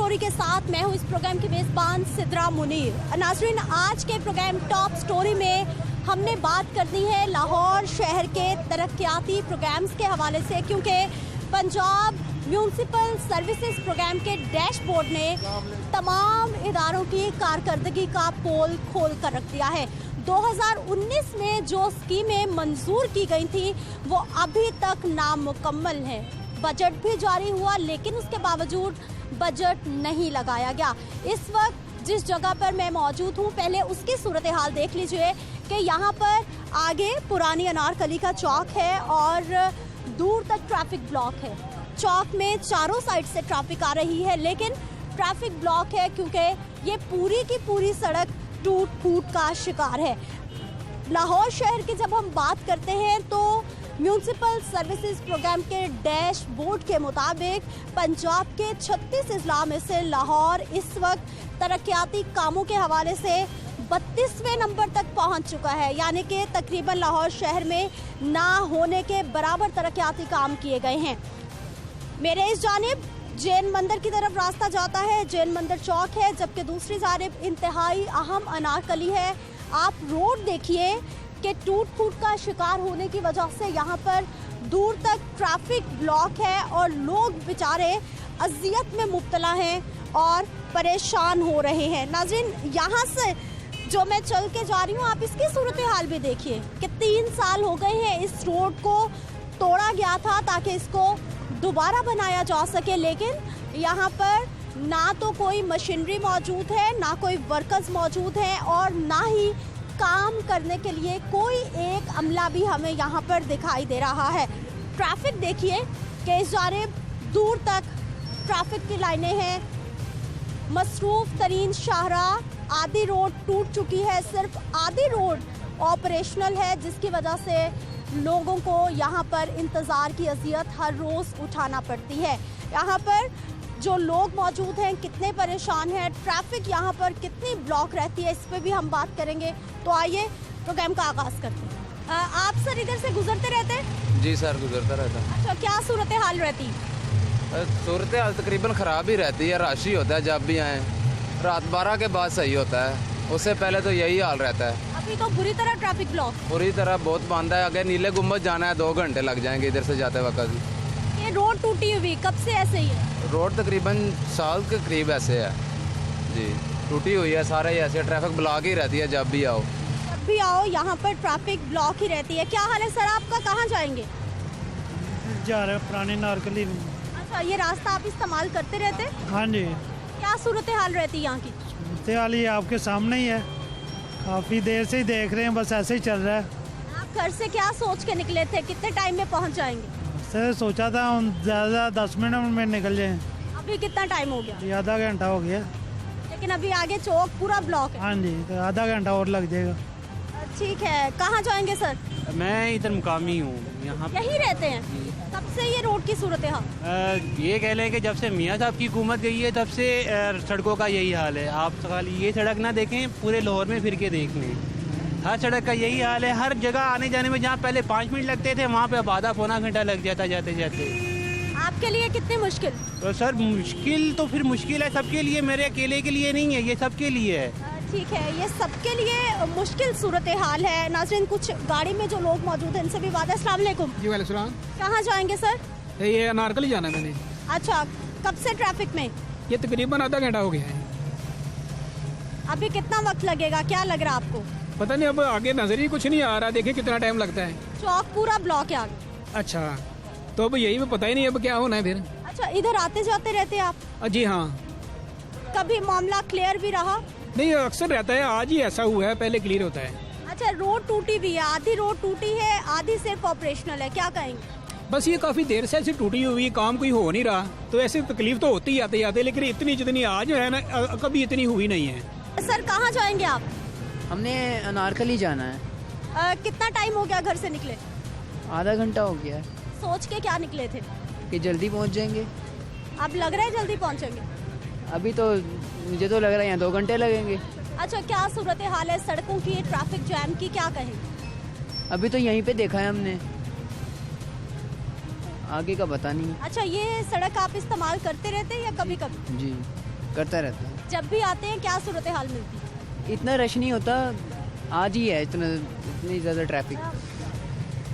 Story के साथ मैं हूं इस प्रोग्राम की मेजबान सिद्रा मुनीर। नाज़रीन, आज के प्रोग्राम टॉप स्टोरी में हमने बात करनी है लाहौर शहर के तरक्याती प्रोग्राम्स के हवाले से, क्योंकि पंजाब म्यूनसिपल सर्विसेज प्रोग्राम के डैशबोर्ड ने तमाम इदारों की कारकर्दगी का पोल खोल कर रख दिया है। 2019 में जो स्कीमें मंजूर की गई थी वो अभी तक नामुकम्मल है। बजट भी जारी हुआ लेकिन उसके बावजूद बजट नहीं लगाया गया। इस वक्त जिस जगह पर मैं मौजूद हूँ, पहले उसकी सूरत हाल देख लीजिए कि यहाँ पर आगे पुरानी अनारकली का चौक है और दूर तक ट्रैफिक ब्लॉक है। चौक में चारों साइड से ट्रैफिक आ रही है लेकिन ट्रैफिक ब्लॉक है क्योंकि ये पूरी की पूरी सड़क टूट फूट का शिकार है। लाहौर शहर की जब हम बात करते हैं तो म्यूनसिपल सर्विसेज प्रोग्राम के डैशबोर्ड के मुताबिक पंजाब के 36 अजला में से लाहौर इस वक्त तरक्याती कामों के हवाले से 32वें नंबर तक पहुंच चुका है, यानी कि तकरीबन लाहौर शहर में ना होने के बराबर तरक्याती काम किए गए हैं। मेरे इस जानिब जैन मंदिर की तरफ रास्ता जाता है, जैन मंदिर चौक है, जबकि दूसरी जानिब इंतहाई अहम अनारकली है। आप रोड देखिए कि टूट फूट का शिकार होने की वजह से यहाँ पर दूर तक ट्रैफिक ब्लॉक है और लोग बेचारे अजियत में मुब्तला हैं और परेशान हो रहे हैं। नाज़रीन, यहाँ से जो मैं चल के जा रही हूँ, आप इसकी सूरत हाल भी देखिए कि 3 साल हो गए हैं इस रोड को तोड़ा गया था ताकि इसको दोबारा बनाया जा सके, लेकिन यहाँ पर ना तो कोई मशीनरी मौजूद है, ना कोई वर्कर्स मौजूद हैं और ना ही काम करने के लिए कोई एक अमला भी हमें यहाँ पर दिखाई दे रहा है। ट्रैफिक देखिए कि इस जानिब दूर तक ट्रैफिक की लाइनें हैं। मसरूफ तरीन शाहराह आधी रोड टूट चुकी है, सिर्फ आधी रोड ऑपरेशनल है, जिसकी वजह से लोगों को यहाँ पर इंतज़ार की अजियत हर रोज़ उठाना पड़ती है। यहाँ पर जो लोग मौजूद हैं कितने परेशान हैं, ट्रैफिक यहाँ पर कितनी ब्लॉक रहती है, इस पर भी हम बात करेंगे। तो आइए प्रोग्राम का आगाज़ करते हैं। आप सर इधर से गुजरते रहते हैं? जी सर, गुजरता रहता है। अच्छा, क्या सूरत हाल रहती? सूरत हाल तकरीबन ख़राब ही रहती है, रश ही होता है जब भी आएँ। रात 12 के बाद सही होता है, उससे पहले तो यही हाल रहता है। अभी तो बुरी तरह ट्रैफिक ब्लॉक, पूरी तरह बहुत बांधा है। अगर नीले गुम्बद जाना है 2 घंटे लग जाएंगे इधर से जाते वक्त। ये रोड टूटी हुई कब से ऐसे ही है? रोड तकरीबन साल के करीब ऐसे है जी, टूटी हुई है, सारा ही ऐसे ट्रैफिक ब्लॉक ही रहती है जब भी आओ। जब भी आओ यहाँ पर ट्रैफिक ब्लॉक ही रहती है। क्या हाल है सर आपका, कहाँ जाएंगे? जा रहे पुरानी नारकली में। अच्छा, ये रास्ता आप इस्तेमाल करते रहते? हाँ जी। क्या सूरत हाल रहती है यहाँ की? सूरत हाल ये आपके सामने ही है, काफ़ी देर से ही देख रहे हैं, बस ऐसे ही चल रहा है। आप घर से क्या सोच के निकले थे, कितने टाइम में पहुँच जाएंगे? सर सोचा था हम ज़्यादा 10 मिनट में निकल जाएं। अभी कितना टाइम हो गया? ये आधा घंटा हो गया। लेकिन अभी आगे चौक पूरा ब्लॉक है। हाँ जी, तो आधा घंटा और लग जाएगा। ठीक है, कहाँ जाएंगे सर? मैं इधर मुकामी हूँ, यहाँ यहीं रहते हैं? कब से ये रोड की सूरत हाल? ये कह लें कि जब से मियाँ साहब की हुकूमत गई है तब से सड़कों का यही हाल है। आप खाली ये सड़क ना देखें, पूरे लाहौर में फिर के देख लें, हर सड़क का यही हाल है। हर जगह आने जाने में जहाँ पहले 5 मिनट लगते थे वहाँ पे अब आधा पौना घंटा लग जाता जाते जाते। आपके लिए कितनी मुश्किल? तो सर मुश्किल तो फिर मुश्किल है सबके लिए, मेरे अकेले के लिए नहीं है, ये सबके लिए है। ठीक है, ये सबके लिए मुश्किल सूरत हाल है। नाज़रीन, कुछ गाड़ी में जो लोग मौजूद हैं इनसे भी बात है। अस्सलाम वालेकुम। जी वालेकुम सलाम। कहाँ जाएंगे सर? ये अनारकली जाना है मैंने। अच्छा, कब से ट्रैफिक में? ये तकरीबन आधा घंटा हो गया है। अभी कितना वक्त लगेगा, क्या लग रहा है आपको? पता नहीं, अब आगे नजर ही कुछ नहीं आ रहा, देखिए कितना टाइम लगता है। चौक पूरा ब्लॉक है आगे। अच्छा, तो अब यही में पता ही नहीं अब क्या होना है फिर। अच्छा, इधर आते जाते रहते हैं आप? जी हाँ। कभी मामला क्लियर भी रहा? नहीं, अक्सर रहता है, आज ही ऐसा हुआ है, पहले क्लियर होता है। अच्छा, रोड टूटी भी है, आधी रोड टूटी है, आधी सिर्फ ऑपरेशनल है, क्या कहेंगे? बस ये काफी देर से ऐसी टूटी हुई, काम कोई हो नहीं रहा, तो ऐसे तकलीफ तो होती आते आते, लेकिन इतनी जितनी आज है ना कभी इतनी हुई नहीं है। सर कहाँ जाएंगे आप? हमने अनारकली जाना है। कितना टाइम हो गया घर से निकले? आधा घंटा हो गया है। सोच के क्या निकले थे? कि जल्दी पहुंच जाएंगे। अब लग रहा है जल्दी पहुंचेंगे? अभी तो मुझे तो लग रहा है यहाँ 2 घंटे लगेंगे। अच्छा, क्या सूरत हाल है सड़कों की, ट्रैफिक जैम की, क्या कहें? अभी तो यहीं पे देखा है हमने, आगे का पता नहीं। अच्छा, ये सड़क आप इस्तेमाल करते रहते हैं या कभी कभी? जी। करता रहता हूँ। जब भी आते हैं क्या सूरत हाल मिलती है? इतना रश नहीं होता, आज ही है इतनी ज़्यादा ट्रैफिक।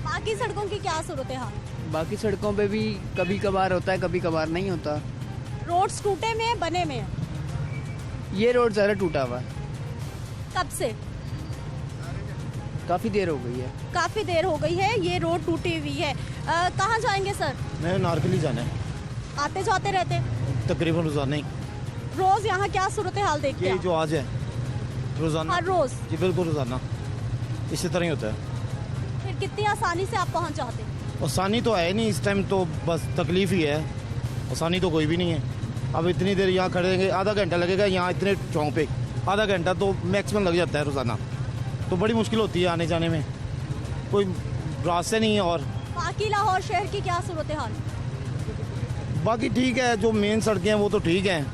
बाकी सड़कों की क्या सूरत हाल? बाकी सड़कों पे भी कभी कभार होता है, कभी कभार नहीं होता। रोड्स टूटे में हैं, बने में हैं? ये रोड ज़रा टूटा हुआ है, कब से? काफ़ी देर हो गई है। काफी देर हो गई है ये रोड टूटी हुई है। कहाँ जाएंगे सर? मैं नारकली जाना है, आते जाते रहते हैं? तकरीबन रोजाना ही। रोज यहाँ क्या सूरत हाल देखते ये हैं? जो आज है रोजाना, हर रोज? जी बिल्कुल रोजाना इसी तरह ही होता है। फिर कितनी आसानी से आप पहुँच जाते हैं? आसानी तो है नहीं, इस टाइम तो बस तकलीफ ही है, आसानी तो कोई भी नहीं है। अब इतनी देर यहाँ खड़े रहेंगे, आधा घंटा लगेगा यहाँ इतने चौक पे, आधा घंटा तो मैक्सिमम लग जाता है रोजाना, तो बड़ी मुश्किल होती है आने जाने में, कोई रास्ते नहीं है। और बाकी लाहौर शहर की क्या सूरत हाल? बाकी ठीक है, जो मेन सड़कें हैं वो तो ठीक हैं,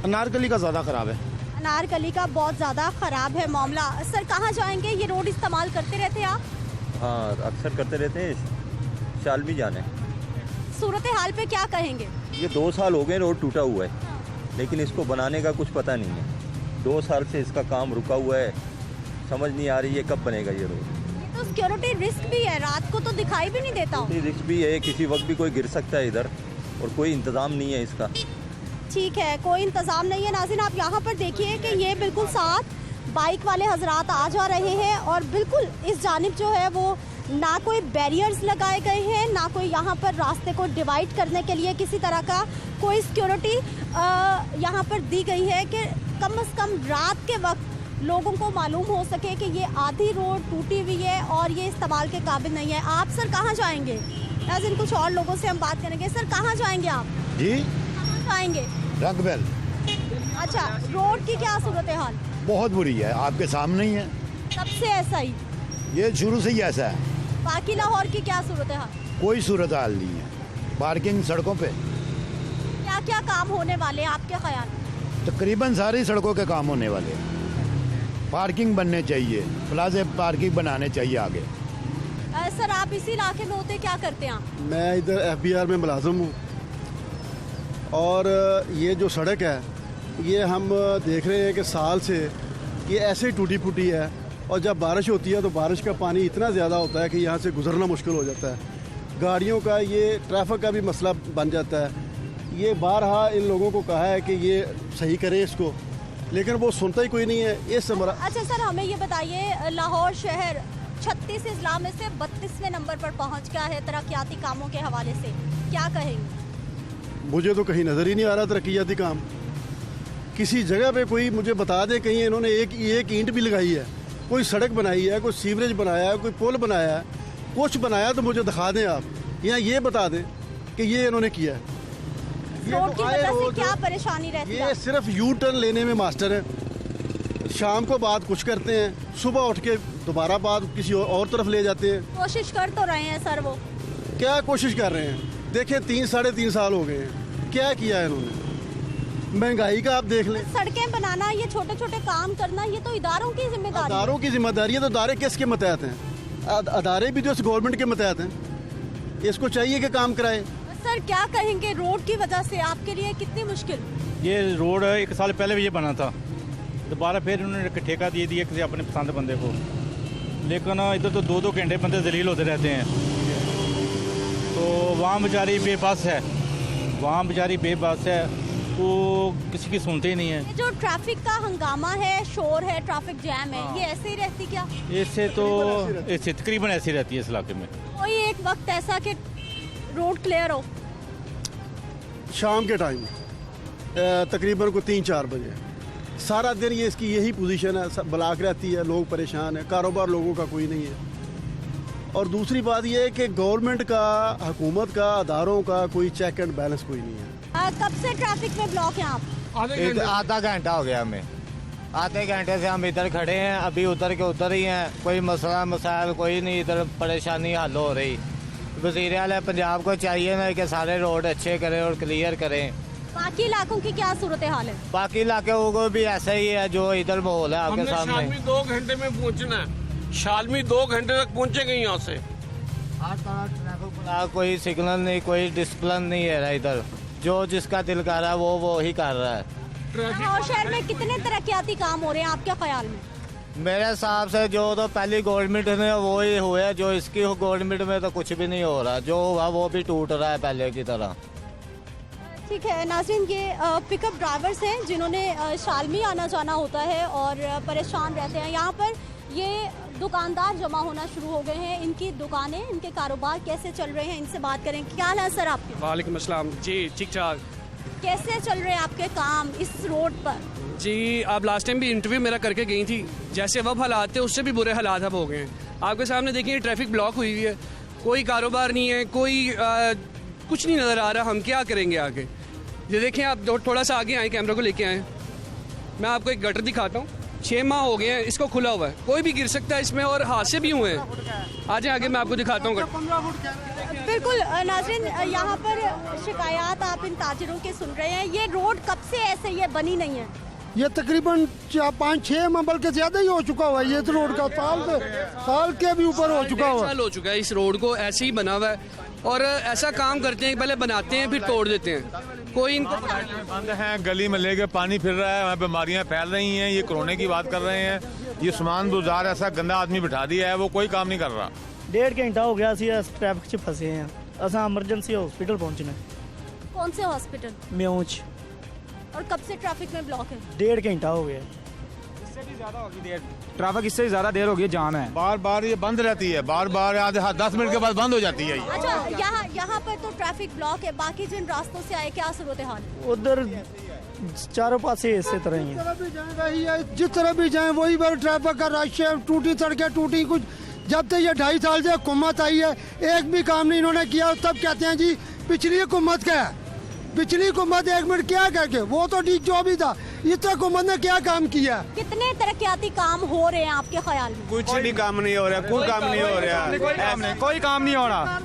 अनारकली का ज़्यादा ख़राब है। अनारकली का बहुत ज़्यादा ख़राब है मामला। सर कहाँ जाएंगे? ये रोड इस्तेमाल करते रहते हैं आप? हाँ, अक्सर करते रहते हैं, शाल भी जाने। सूरत हाल पे क्या कहेंगे? ये 2 साल हो गए रोड टूटा हुआ है, लेकिन इसको बनाने का कुछ पता नहीं है। 2 साल से इसका काम रुका हुआ है, समझ नहीं आ रही है कब बनेगा ये रोड। ये तो सिक्योरिटी रिस्क भी है, रात को तो दिखाई भी नहीं देता हूँ। रिस्क भी है, किसी वक्त भी कोई गिर सकता है इधर, और कोई इंतज़ाम नहीं है इसका। ठीक है, कोई इंतज़ाम नहीं है। नाज़रीन आप यहाँ पर देखिए कि ये बिल्कुल साथ बाइक वाले हजरात आ जा रहे हैं और बिल्कुल इस जानिब जो है वो ना कोई बैरियर्स लगाए गए हैं, ना कोई यहाँ पर रास्ते को डिवाइड करने के लिए किसी तरह का कोई सिक्योरिटी यहाँ पर दी गई है कि कम से कम रात के वक्त लोगों को मालूम हो सके कि ये आधी रोड टूटी हुई है और ये इस्तेमाल के काबिल नहीं है। आप सर कहाँ जाएंगे? नाज़रीन कुछ और लोगों से हम बात करेंगे। सर कहाँ जाएंगे आप? जी कहाँ जाएंगे? रंगबेल। अच्छा, रोड की क्या सूरत हाल? बहुत बुरी है, आपके सामने ही है, कब से ऐसा ही? ये शुरू से ही ऐसा है, बाकी लाहौर की क्या सूरत हाल? कोई सूरत हाल नहीं है। पार्किंग सड़कों पे क्या क्या काम होने वाले हैं आपके ख्याल? तकरीबन सारी सड़कों के काम होने वाले हैं। पार्किंग बनने चाहिए, प्लाजे पार्किंग बनाने चाहिए आगे। सर आप इसी इलाके में होते क्या करते हैं आप? मैं इधर FBR में मुलाजिम हूँ, और ये जो सड़क है ये हम देख रहे हैं कि साल से ये ऐसे टूटी फूटी है, और जब बारिश होती है तो बारिश का पानी इतना ज़्यादा होता है कि यहाँ से गुजरना मुश्किल हो जाता है। गाड़ियों का, ये ट्रैफिक का भी मसला बन जाता है। ये बारहा इन लोगों को कहा है कि ये सही करें इसको, लेकिन वो सुनता ही कोई नहीं है। इस अच्छा सर हमें ये बताइए, लाहौर शहर 36 अजला में से 32वें नंबर पर पहुँच गया है तरक्याती कामों के हवाले से, क्या कहेंगे? मुझे तो कहीं नज़र ही नहीं आ रहा तरक्याती काम। किसी जगह पे कोई मुझे बता दे कहीं इन्होंने एक ईंट भी लगाई है, कोई सड़क बनाई है, कोई सीवरेज बनाया है, कोई पुल बनाया है, कुछ बनाया तो मुझे दिखा दें आप, या ये बता दें कि ये इन्होंने किया है। रोड की वजह से क्या परेशानी रहती है? ये सिर्फ यू टर्न लेने में मास्टर है। शाम को बात कुछ करते हैं, सुबह उठ के दोबारा बात किसी और तरफ ले जाते हैं। कोशिश कर तो रहे हैं सर, वो क्या कोशिश कर रहे हैं? देखें 3-3.5 साल हो गए हैं, क्या किया है इन्होंने? महंगाई का आप देख लें। सड़कें बनाना, ये छोटे छोटे काम करना, ये तो इदारों की जिम्मेदारी है। इदारों की जिम्मेदारी है, तो इदारे किसके मतहत हैं? अदारे भी जो गवर्नमेंट के मतहत हैं, इसको चाहिए कि काम कराए। सर क्या कहेंगे, रोड की वजह से आपके लिए कितनी मुश्किल? ये रोड 1 साल पहले भी ये बना था, दोबारा फिर उन्होंने ठेका दे दिया किसी अपने पसंद बंदे को, लेकिन इधर तो 2-2 घंटे बंदे जलील होते रहते हैं, तो वहाँ बेचारी बेबस है, वहाँ बेचारी बेबस है, तो किसी की सुनते ही नहीं है। ये जो ट्रैफिक का हंगामा है, शोर है, ट्रैफिक जैम है, ये ऐसे ही रहती क्या? इससे तो इससे तकरीबन ऐसी रहती है इस इलाके में। कोई एक वक्त ऐसा कि रोड क्लियर हो? शाम के टाइम तकरीबन को 3-4 बजे, सारा दिन ये इसकी यही पोजीशन है, ब्लॉक रहती है, लोग परेशान हैं, कारोबार लोगों का कोई नहीं है। और दूसरी बात ये है कि गवर्नमेंट का, हुकूमत का, अदारों का कोई चेक एंड बैलेंस कोई नहीं है। कब से ट्रैफिक में ब्लॉक हैं आप? आधा घंटा हो गया हमें, आधे घंटे से हम इधर खड़े हैं, अभी उतर के उतर ही हैं, कोई मसला मसाइल कोई नहीं, इधर परेशानी हल हो रही। वज़ीर आला पंजाब को चाहिए ना कि सारे रोड अच्छे करें और क्लियर करें। बाकी इलाकों की क्या सूरत हाल है? बाकी इलाकों को भी ऐसा ही है जो इधर माहौल है आपके सामने। शालमी 2 घंटे में पहुंचना है, शालमी 2 घंटे तक पहुंचेंगे यहाँ से। कोई सिग्नल नहीं, कोई डिसिप्लिन नहीं है इधर, जो जिसका दिल कर रहा है वो ही कर रहा है। लाहौर शहर में कितने तरक्याती काम हो रहे हैं आपके ख्याल में? मेरे हिसाब से जो तो पहली गवर्नमेंट में वो ही हुए, जो इसकी गवर्नमेंट में तो कुछ भी नहीं हो रहा, जो हुआ वो भी टूट रहा है पहले की तरह। ठीक है नाज़रीन, ये पिकअप ड्राइवर्स हैं जिन्होंने शालमी आना जाना होता है और परेशान रहते हैं। यहाँ पर ये दुकानदार जमा होना शुरू हो गए हैं। इनकी दुकानें, इनके कारोबार कैसे चल रहे हैं, इनसे बात करें। क्या हाल है सर आपके? वालेकुम अस्सलाम जी, ठीक ठाक। कैसे चल रहे हैं आपके काम इस रोड पर? जी, आप लास्ट टाइम भी इंटरव्यू मेरा करके गई थी, जैसे वह हालात थे उससे भी बुरे हालात अब हो गए हैं। आपके सामने देखिए ट्रैफिक ब्लॉक हुई हुई है, कोई कारोबार नहीं है, कोई कुछ नहीं नज़र आ रहा। हम क्या करेंगे आगे? ये देखें आप, थोड़ा सा आगे आए, कैमरा को लेके आए, मैं आपको एक गटर दिखाता हूँ। 6 माह हो गए हैं इसको खुला हुआ है, कोई भी गिर सकता है इसमें और हादसे भी हुए हैं। आ जाए आगे, मैं आपको दिखाता हूँ। बिल्कुल नाज़रीन, यहाँ पर शिकायत आप इन ताजिरों के सुन रहे हैं। ये रोड कब से ऐसे ये बनी नहीं है? ये तकरीबन 5-6 माह बल्कि ज्यादा ही हो चुका हुआ है। ये तो रोड का साल के भी ऊपर हो चुका हुआ है। साल हो चुका है इस रोड को ऐसे ही बना हुआ है और ऐसा काम करते हैं, पहले बनाते हैं फिर तोड़ देते हैं। कोई इनको बंद है, गली में लेके पानी फिर रहा है, वहाँ बीमारियाँ फैल रही हैं। ये कोरोना की बात कर रहे हैं। ये सामान बाजार ऐसा गंदा आदमी बिठा दिया है, वो कोई काम नहीं कर रहा। 1.5 घंटा हो गया सी ट्रैफिक च फंसे हैं। असा एमरजेंसी हॉस्पिटल पहुंचना। कौन से हॉस्पिटल? म्यूच। और कब से ट्रैफिक में ब्लॉक है? 1.5 घंटा हो गया। इससे भी ज्यादा होगी देर, ट्रैफिक इससे ज्यादा देर होगी, जाम है। बार बार ये बंद रहती है, बार बार 10 मिनट के बाद बंद हो जाती है। अच्छा, यहाँ पर तो ट्रैफिक ब्लॉक है, बाकी जिन रास्तों से आए क्या सूरत हाल? उधर चारों पासे इसी तरह ही है। जिस तरह भी जाए वही बार ट्रैफिक का रश है, टूटी सड़कें टूटी। कुछ जब तक ये 2.5 साल से हुकूमत आई है एक भी काम नहीं इन्होंने किया। तब कहते हैं जी पिछली हुकूमत का है, पिछली हुकूमत 1 मिनट क्या करके, वो तो ठीक जो भी था, इस हुकूमत ने क्या काम किया? कितने तरक्याती काम हो रहे हैं आपके ख्याल में? कुछ भी काम नहीं हो रहा, कोई काम नहीं हो रहा, कोई काम नहीं हो रहा,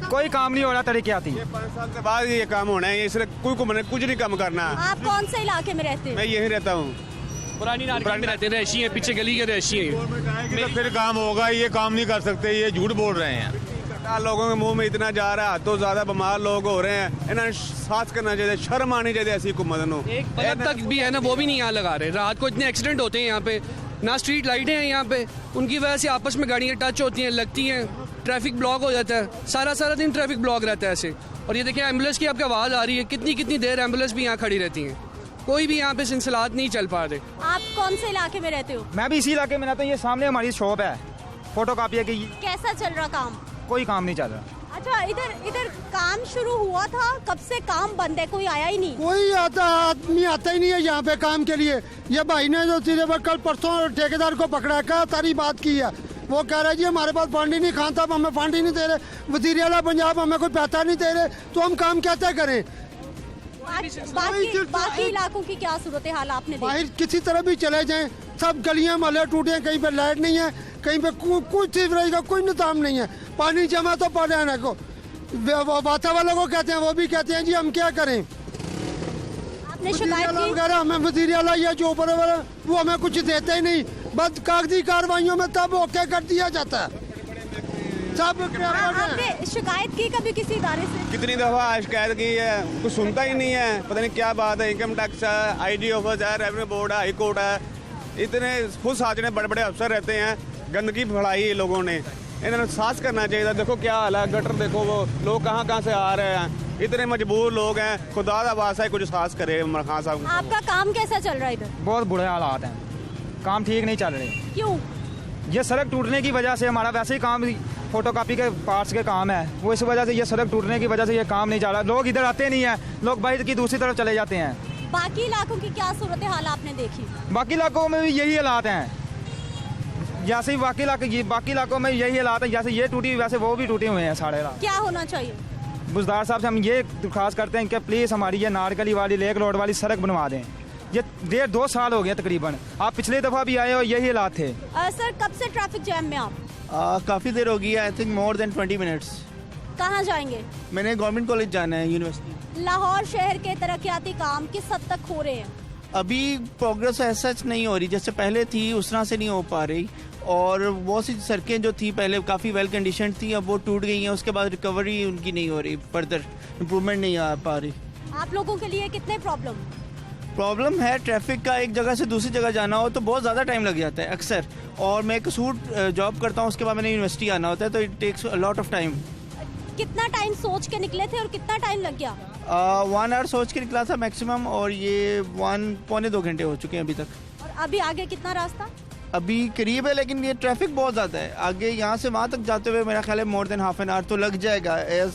कोई काम नहीं हो रहा तरक्याती। 5 साल के बाद ये काम होना है, इसलिए कुछ नहीं काम करना। आप कौन से इलाके में रहते हैं? मैं यही रहता हूँ, पुरानी नारकंड में रहते हैं, रहशी है, पीछे गली के रहशी है। फिर काम होगा, ये काम नहीं कर सकते, ये झूठ बोल रहे हैं। लोगों के मुंह में इतना जा रहा है, तो ज्यादा बीमार लोग हो रहे हैं। इन्हें साथ करना चाहिए, शर्म आनी चाहिए ऐसी हुकूमत को। एक बल्ब तक भी है ना, वो भी नहीं यहाँ लगा रहे। रात को इतने एक्सीडेंट होते हैं यहाँ पे, ना स्ट्रीट लाइटें हैं यहाँ पे, उनकी वजह से आपस में गाड़ियाँ टच होती हैं, लगती हैं, ट्रैफिक ब्लॉक हो जाता है। सारा दिन ट्रैफिक ब्लॉक रहता है ऐसे। और ये देखिए एम्बुलेंस की आपकी आवाज़ आ रही है, कितनी देर एम्बुलेंस भी यहाँ खड़ी रहती हैं, कोई भी यहाँ पे सिलसिलात नहीं चल पा रहे। आप कौन से इलाके में रहते हो? मैं भी इसी इलाके में रहता हूँ। ये सामने हमारी शॉप है फोटोकॉपी की। कैसा चल रहा काम? कोई काम नहीं चल रहा। अच्छा, इधर काम शुरू हुआ था, कब से काम बंद है? कोई आया ही नहीं? कोई आदमी आता ही नहीं है यहाँ पे काम के लिए। ये भाई ने जो सीधे कल परसों ठेकेदार को पकड़ा कर सारी बात की है। वो कह रहा है जी हमारे पास फंड ही नहीं, खान साहब हमें फंड ही नहीं दे रहे, वज़ीर आला पंजाब हमें कोई पैसा नहीं दे रहे, तो हम काम कैसे करें? बाकी इलाकों की क्या सूरत हाल आपने देखी? बाहर किसी तरह भी चले जाएं, सब गलियां मोहल्ले टूटे हैं, कहीं पे लाइट नहीं है, कहीं पे कुछ सीवरेज का कोई निजाम नहीं है, पानी जमा तो पड़ रहा है को। वाता वालों को कहते हैं, वो भी कहते हैं जी हम क्या करें। आपने शिकायत की? वगैरह हमें वज़ीर आला या जो ऊपर वो हमें कुछ देते ही नहीं, बस कागजी कार्रवाइयों में तब ओके कर दिया जाता है। आपने शिकायत की कभी किसी इदारे से? कितनी दफा शिकायत की है, कुछ सुनता ही नहीं है। पता नहीं क्या बात है, इनकम टैक्स है, IG ऑफिस है, रेवेन्यू बोर्ड है, हाई कोर्ट है, इतने खुद साजने बड़े बड़े अफसर रहते हैं। गंदगी फैलाई है लोगों ने, इन्होंने साफ करना चाहिए। देखो क्या हाल है, गटर देखो, वो लोग कहाँ से आ रहे हैं, इतने मजबूर लोग हैं। खुदा का वास्ता है कुछ साफ करे खान साहब। आपका काम कैसा चल रहा है इधर? बहुत बुरे हालात हैं, काम ठीक नहीं चल रहे। क्यों? ये सड़क टूटने की वजह से हमारा वैसे ही काम फोटोकॉपी के पार्ट्स के काम है, वो इस वजह से ये सड़क टूटने की वजह से ये काम नहीं चल रहा। लोग इधर आते नहीं है, लोग बाहर की दूसरी तरफ चले जाते हैं। बाकी इलाकों की क्या सूरत हाल आपने देखी? बाकी इलाकों में भी यही हालात हैं, जैसे ही बाकी इलाकों में यही हालात है। जैसे ये टूटी वैसे वो भी टूटे हुए हैं सारे। क्या होना चाहिए? बुजदार साहब से हम ये दरख्वास्त करते हैं कि प्लीज़ हमारी ये नारगली वाली लेक रोड वाली सड़क बनवा दें। ये 1.5-2 साल हो गए तकरीबन, आप पिछली दफ़ा भी आए और यही हालात थे। सर कब से ट्रैफिक जैम में आप? काफ़ी देर होगी, I think more than 20 minutes. कहाँ जाएंगे? मैंने गवर्नमेंट कॉलेज जाना है, यूनिवर्सिटी। लाहौर शहर के तरक्याती काम किस हद तक हो रहे हैं? अभी प्रोग्रेस ऐसा नहीं हो रही, जैसे पहले थी उस तरह से नहीं हो पा रही। और बहुत सी सड़कें जो थी पहले काफ़ी वेल कंडीशन थी, अब वो टूट गई हैं। उसके बाद रिकवरी उनकी नहीं हो रही, फर्दर इम्प्रूवमेंट नहीं आ पा रही। आप लोगों के लिए कितने प्रॉब्लम? प्रॉब्लम है ट्रैफिक का। एक जगह से दूसरी जगह जाना हो तो बहुत ज़्यादा टाइम लग जाता है अक्सर। और मैं कसूर जॉब करता हूँ, उसके बाद मैंने यूनिवर्सिटी आना होता है, तो it takes a lot of time. कितना टाइम सोच के निकले थे और कितना टाइम लग गया? 1 आवर सोच के निकला था मैक्सिमम, और ये 1-2 घंटे हो चुके हैं अभी तक। और अभी आगे कितना रास्ता? अभी करीब है, लेकिन ये ट्रैफिक बहुत ज़्यादा है। आगे यहाँ से वहाँ तक जाते हुए मेरा ख्याल है more than half an hour तो लग जाएगा एज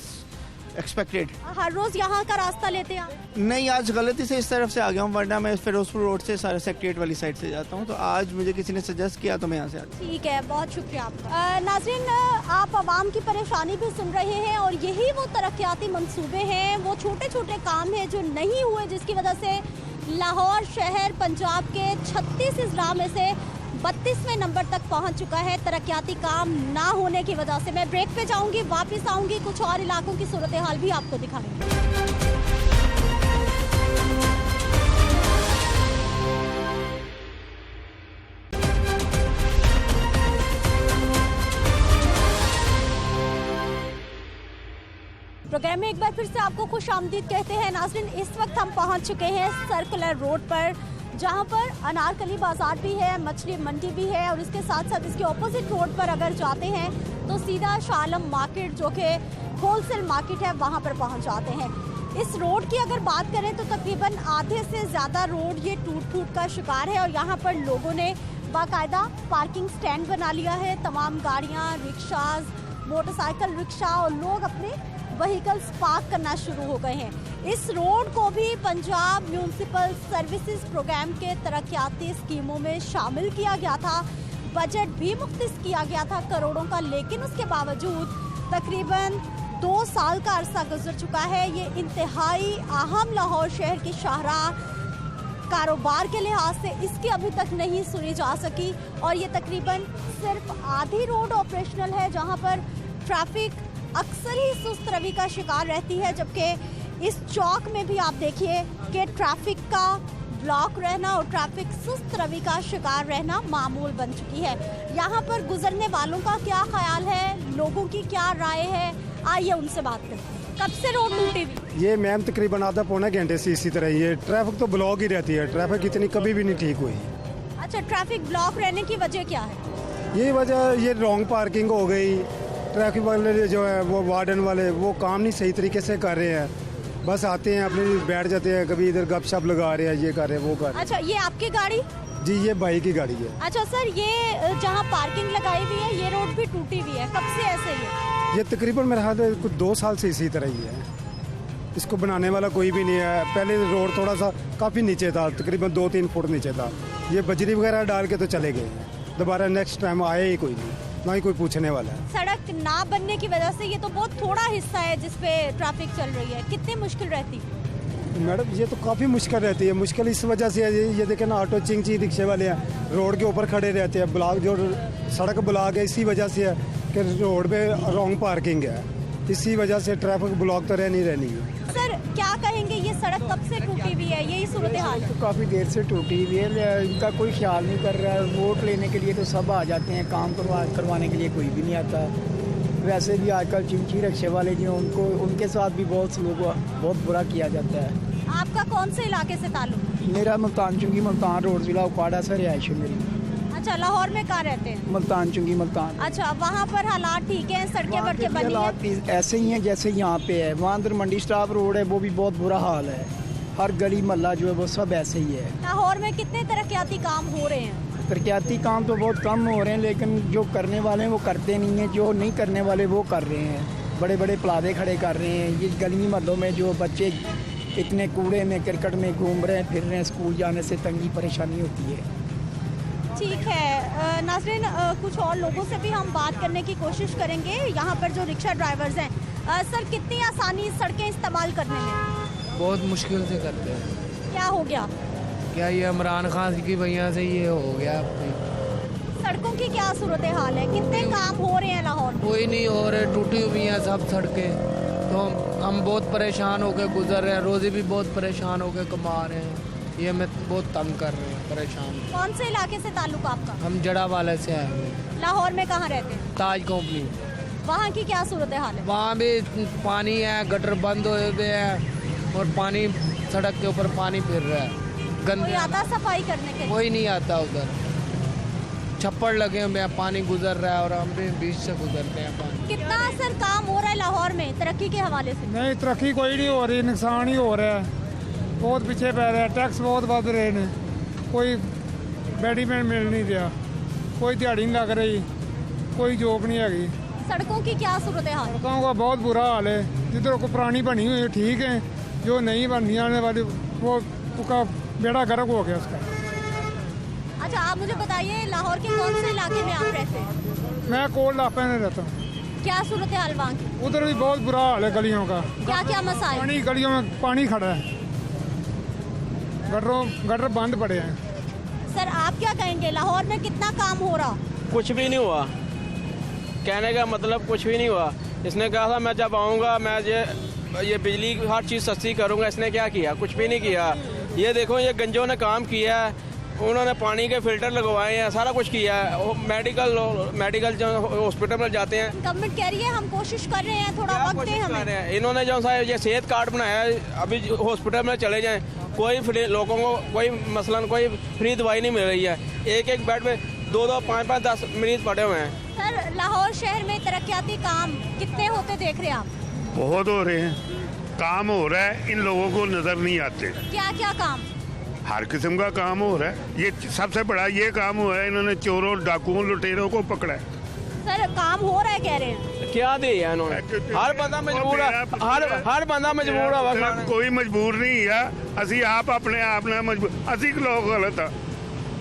एक्सपेक्टेड। हर रोज यहाँ का रास्ता लेते हैं? नहीं, आज गलती से इस तरफ से आ गया हूँ, वरना मैं फिरोजपुर रोड से सारे सेक्रेटरीट वाली साइड से जाता हूँ। तो आज मुझे किसी ने सजेस्ट किया तो मैं यहाँ से आता हूँ। ठीक है, बहुत शुक्रिया आपका। नाज़रीन, आप आवाम की परेशानी भी सुन रहे हैं, और यही वो तरक्याती मंसूबे हैं, वो छोटे छोटे काम हैं जो नहीं हुए, जिसकी वजह से लाहौर शहर पंजाब के 36 अजला में से 32वें नंबर तक पहुंच चुका है तरक्याती काम ना होने की वजह से। मैं ब्रेक पे जाऊंगी, वापस आऊंगी, कुछ और इलाकों की सूरत हाल भी आपको दिखाऊंगी। प्रोग्राम में एक बार फिर से आपको खुश आमदीद कहते हैं। नाज़रीन, इस वक्त हम पहुंच चुके हैं सर्कुलर रोड पर, जहां पर अनारकली बाजार भी है, मछली मंडी भी है, और इसके साथ साथ इसके ऑपोजिट रोड पर अगर जाते हैं तो सीधा शालम मार्केट, जो कि होलसेल मार्केट है, वहां पर पहुंच जाते हैं। इस रोड की अगर बात करें तो तकरीबन आधे से ज़्यादा रोड ये टूट फूट का शिकार है, और यहाँ पर लोगों ने बाकायदा पार्किंग स्टैंड बना लिया है। तमाम गाड़ियाँ, रिक्शाज, मोटरसाइकिल रिक्शा और लोग अपने व्हीकल्स पार्क करना शुरू हो गए हैं। इस रोड को भी पंजाब म्यूनिसिपल सर्विसेज प्रोग्राम के तरक्याती स्कीमों में शामिल किया गया था, बजट भी मुख्तस किया गया था करोड़ों का, लेकिन उसके बावजूद तकरीबन 2 साल का अरसा गुजर चुका है। ये इंतहाई अहम लाहौर शहर की शाहराह कारोबार के लिहाज से इसकी अभी तक नहीं सुनी जा सकी, और ये तकरीबन सिर्फ आधी रोड ऑपरेशनल है, जहाँ पर ट्रैफिक अक्सर ही सुस्त रवि का शिकार रहती है। जबकि इस चौक में भी आप देखिए कि ट्रैफिक का ब्लॉक रहना और ट्रैफिक सुस्त रवि का शिकार रहना मामूल बन चुकी है। यहाँ पर गुजरने वालों का क्या ख्याल है, लोगों की क्या राय है, आइए उनसे बात करते हैं। कब से रोड टूटी हुई? ये मैम तकरीबन आधा पौना घंटे से इसी तरह ये ट्रैफिक तो ब्लॉक ही रहती है। ट्रैफिक इतनी कभी भी नहीं ठीक हुई। अच्छा, ट्रैफिक ब्लॉक रहने की वजह क्या है? यही वजह ये रॉन्ग पार्किंग हो गई। ट्रैफिक वाले जो है वो वार्डन वाले वो काम नहीं सही तरीके से कर रहे हैं, बस आते हैं अपने बैठ जाते हैं, कभी इधर गपशप लगा रहे हैं, ये कर रहे हैं, वो कर रहे हैं। अच्छा, ये आपकी गाड़ी? जी, ये भाई की गाड़ी है। अच्छा सर, ये जहाँ पार्किंग लगाई हुई है ये रोड भी टूटी हुई है, कब से ऐसे ही है? ये तकरीबन मेरे हाथ में कुछ 2 साल से इसी तरह ही है। इसको बनाने वाला कोई भी नहीं है। पहले रोड थोड़ा सा काफ़ी नीचे था, तकरीबन 2-3 फुट नीचे था। ये बजरी वगैरह डाल के तो चले गए, दोबारा नेक्स्ट टाइम आए ही कोई नहीं, ना ही कोई पूछने वाला है। सड़क ना बनने की वजह से ये तो बहुत थोड़ा हिस्सा है जिसपे ट्रैफिक चल रही है, कितनी मुश्किल रहती है? मैडम, ये तो काफ़ी मुश्किल रहती है। मुश्किल इस वजह से है, ये देखें ना, ऑटो चिंची रिक्शे वाले हैं, रोड के ऊपर खड़े रहते हैं। ब्लॉक जो सड़क ब्लॉक है इसी वजह से है कि रोड पे रॉन्ग पार्किंग है, इसी वजह से ट्रैफिक ब्लॉक तो रहनी है। सर, क्या कहेंगे, ये सड़क कब से टूटी हुई है, यही सूरत हाल है? तो काफ़ी देर से टूटी हुई है, इनका कोई ख्याल नहीं कर रहा है। वोट लेने के लिए तो सब आ जाते हैं, काम करवाने के लिए कोई भी नहीं आता। वैसे भी आजकल चिंची रिक्शे वाले जो उनके साथ भी बहुत बुरा किया जाता है। आपका कौन से इलाके से ताल्लुक? मेरा मुल्तान चुंगी मुल्तान रोड जिला उपाड़ा से रिहाइश है मेरी। अच्छा, लाहौर में कहाँ रहते हैं? मुल्तान चुंगी मुल्तान। अच्छा, वहाँ पर हालात ठीक है, सड़कें वड़कें बनी हैं? हालात ऐसे ही हैं जैसे यहाँ पे है। वहाँ अंदर मंडी स्टाफ रोड है, वो भी बहुत बुरा हाल है। हर गली मोहल्ला जो है वो सब ऐसे ही है। लाहौर में कितने तरक्याती काम हो रहे हैं? तरक्याती काम तो बहुत कम हो रहे हैं, लेकिन जो करने वाले हैं वो करते नहीं हैं, जो नहीं करने वाले वो कर रहे हैं। बड़े बड़े प्लाजे खड़े कर रहे हैं। ये गली मोहल्लों में जो बच्चे इतने कूड़े में क्रिकेट में घूम रहे हैं, फिर रहे हैं, स्कूल जाने से तंगी परेशानी होती है। ठीक है नाज़रीन, कुछ और लोगों से भी हम बात करने की कोशिश करेंगे। यहाँ पर जो रिक्शा ड्राइवर्स हैं, सर कितनी आसानी सड़कें इस्तेमाल करने में? बहुत मुश्किल से करते हैं। क्या हो गया? क्या ये इमरान खान की वजह से ये हो गया? सड़कों की क्या सूरत हाल है, कितने काम हो रहे हैं लाहौर? कोई नहीं हो रहे, टूटी हुई हैं सब सड़कें। तो हम बहुत परेशान होकर गुजर रहे हैं, रोज़ी भी बहुत परेशान होकर कमा रहे हैं। ये हमें बहुत तंग कर रहे हैं, परेशान। कौन से इलाके से ताल्लुक आपका? हम जड़ा वाले से आए हैं। लाहौर में कहाँ रहते हैं? ताज कंपनी। वहाँ की क्या सूरत हाल है? वहाँ भी पानी है, गटर बंद हुए हुए हैं और पानी सड़क के ऊपर पानी फिर रहा है। गंदे कोई आता सफाई करने के लिए? कोई नहीं आता उधर, छप्पड़ लगे हुए हैं, पानी गुजर रहा है और हम भी बीच से गुजरते हैं पानी। कितना असर काम हो रहा है लाहौर में तरक्की के हवाले से? नहीं, तरक्की कोई नहीं हो रही, नुकसान ही हो रहा है। बहुत पीछे पै रहा है, टैक्स बहुत बढ़ रहे हैं, कोई बेडीमेंट मिल नहीं रहा, कोई दिहाड़ी नहीं लग रही, कोई जॉब नहीं हैगी। सड़कों की क्या सूरत हाल? सड़कों का बहुत बुरा हाल है। जिधर को पुरानी बनी हुई है ठीक है, जो नहीं बननी आने वाली वो उसका बेड़ा गर्क हो गया उसका। अच्छा, आप मुझे बताइए लाहौर के कौन से इलाके में आप रहते हैं? मैं कोल लापे में रहता हूँ। क्या सूरत हाल वहाँ की? उधर भी बहुत बुरा हाल है गलियों का। क्या क्या मसाइल? पानी, गलियों में पानी खड़ा है, गटर बंद पड़े हैं। सर, आप क्या कहेंगे लाहौर में कितना काम हो रहा? कुछ भी नहीं हुआ, कहने का मतलब कुछ भी नहीं हुआ। इसने कहा था मैं जब आऊँगा मैं ये बिजली हर चीज़ सस्ती करूँगा, इसने क्या किया? कुछ भी नहीं किया। ये देखो, ये गंजों ने काम किया है, उन्होंने पानी के फिल्टर लगवाए हैं, सारा कुछ किया है। मेडिकल जो हॉस्पिटल में जाते हैं, गवर्नमेंट कह रही है हम कोशिश कर रहे हैं, थोड़ा वक्त दें हमें। इन्होंने जो सा ये सेहत कार्ड बनाया है, अभी हॉस्पिटल में चले जाएं, कोई लोगों को कोई मसलन कोई फ्री दवाई नहीं मिल रही है। एक एक बेड पे 2-2, 5-5, 10 मरीज पड़े हुए हैं। सर, लाहौर शहर में तरक्याती काम कितने होते देख रहे हैं आप? बहुत हो रहे हैं, काम हो रहा है, इन लोगों को नजर नहीं आते। क्या क्या काम? हर किस्म का काम हो रहा है। ये सबसे बड़ा ये काम हुआ है, इन्होंने चोरों, डाकुओं, लुटेरों को पकड़ा है। सर, काम हो रहा है कह रहे हैं। क्या दिया इन्होंने? हर बंदा मजबूर है, हर बंदा मजबूर है। कोई मजबूर नहीं है, असी आप अपने आप ने मजबूर, असी लोग गलत है,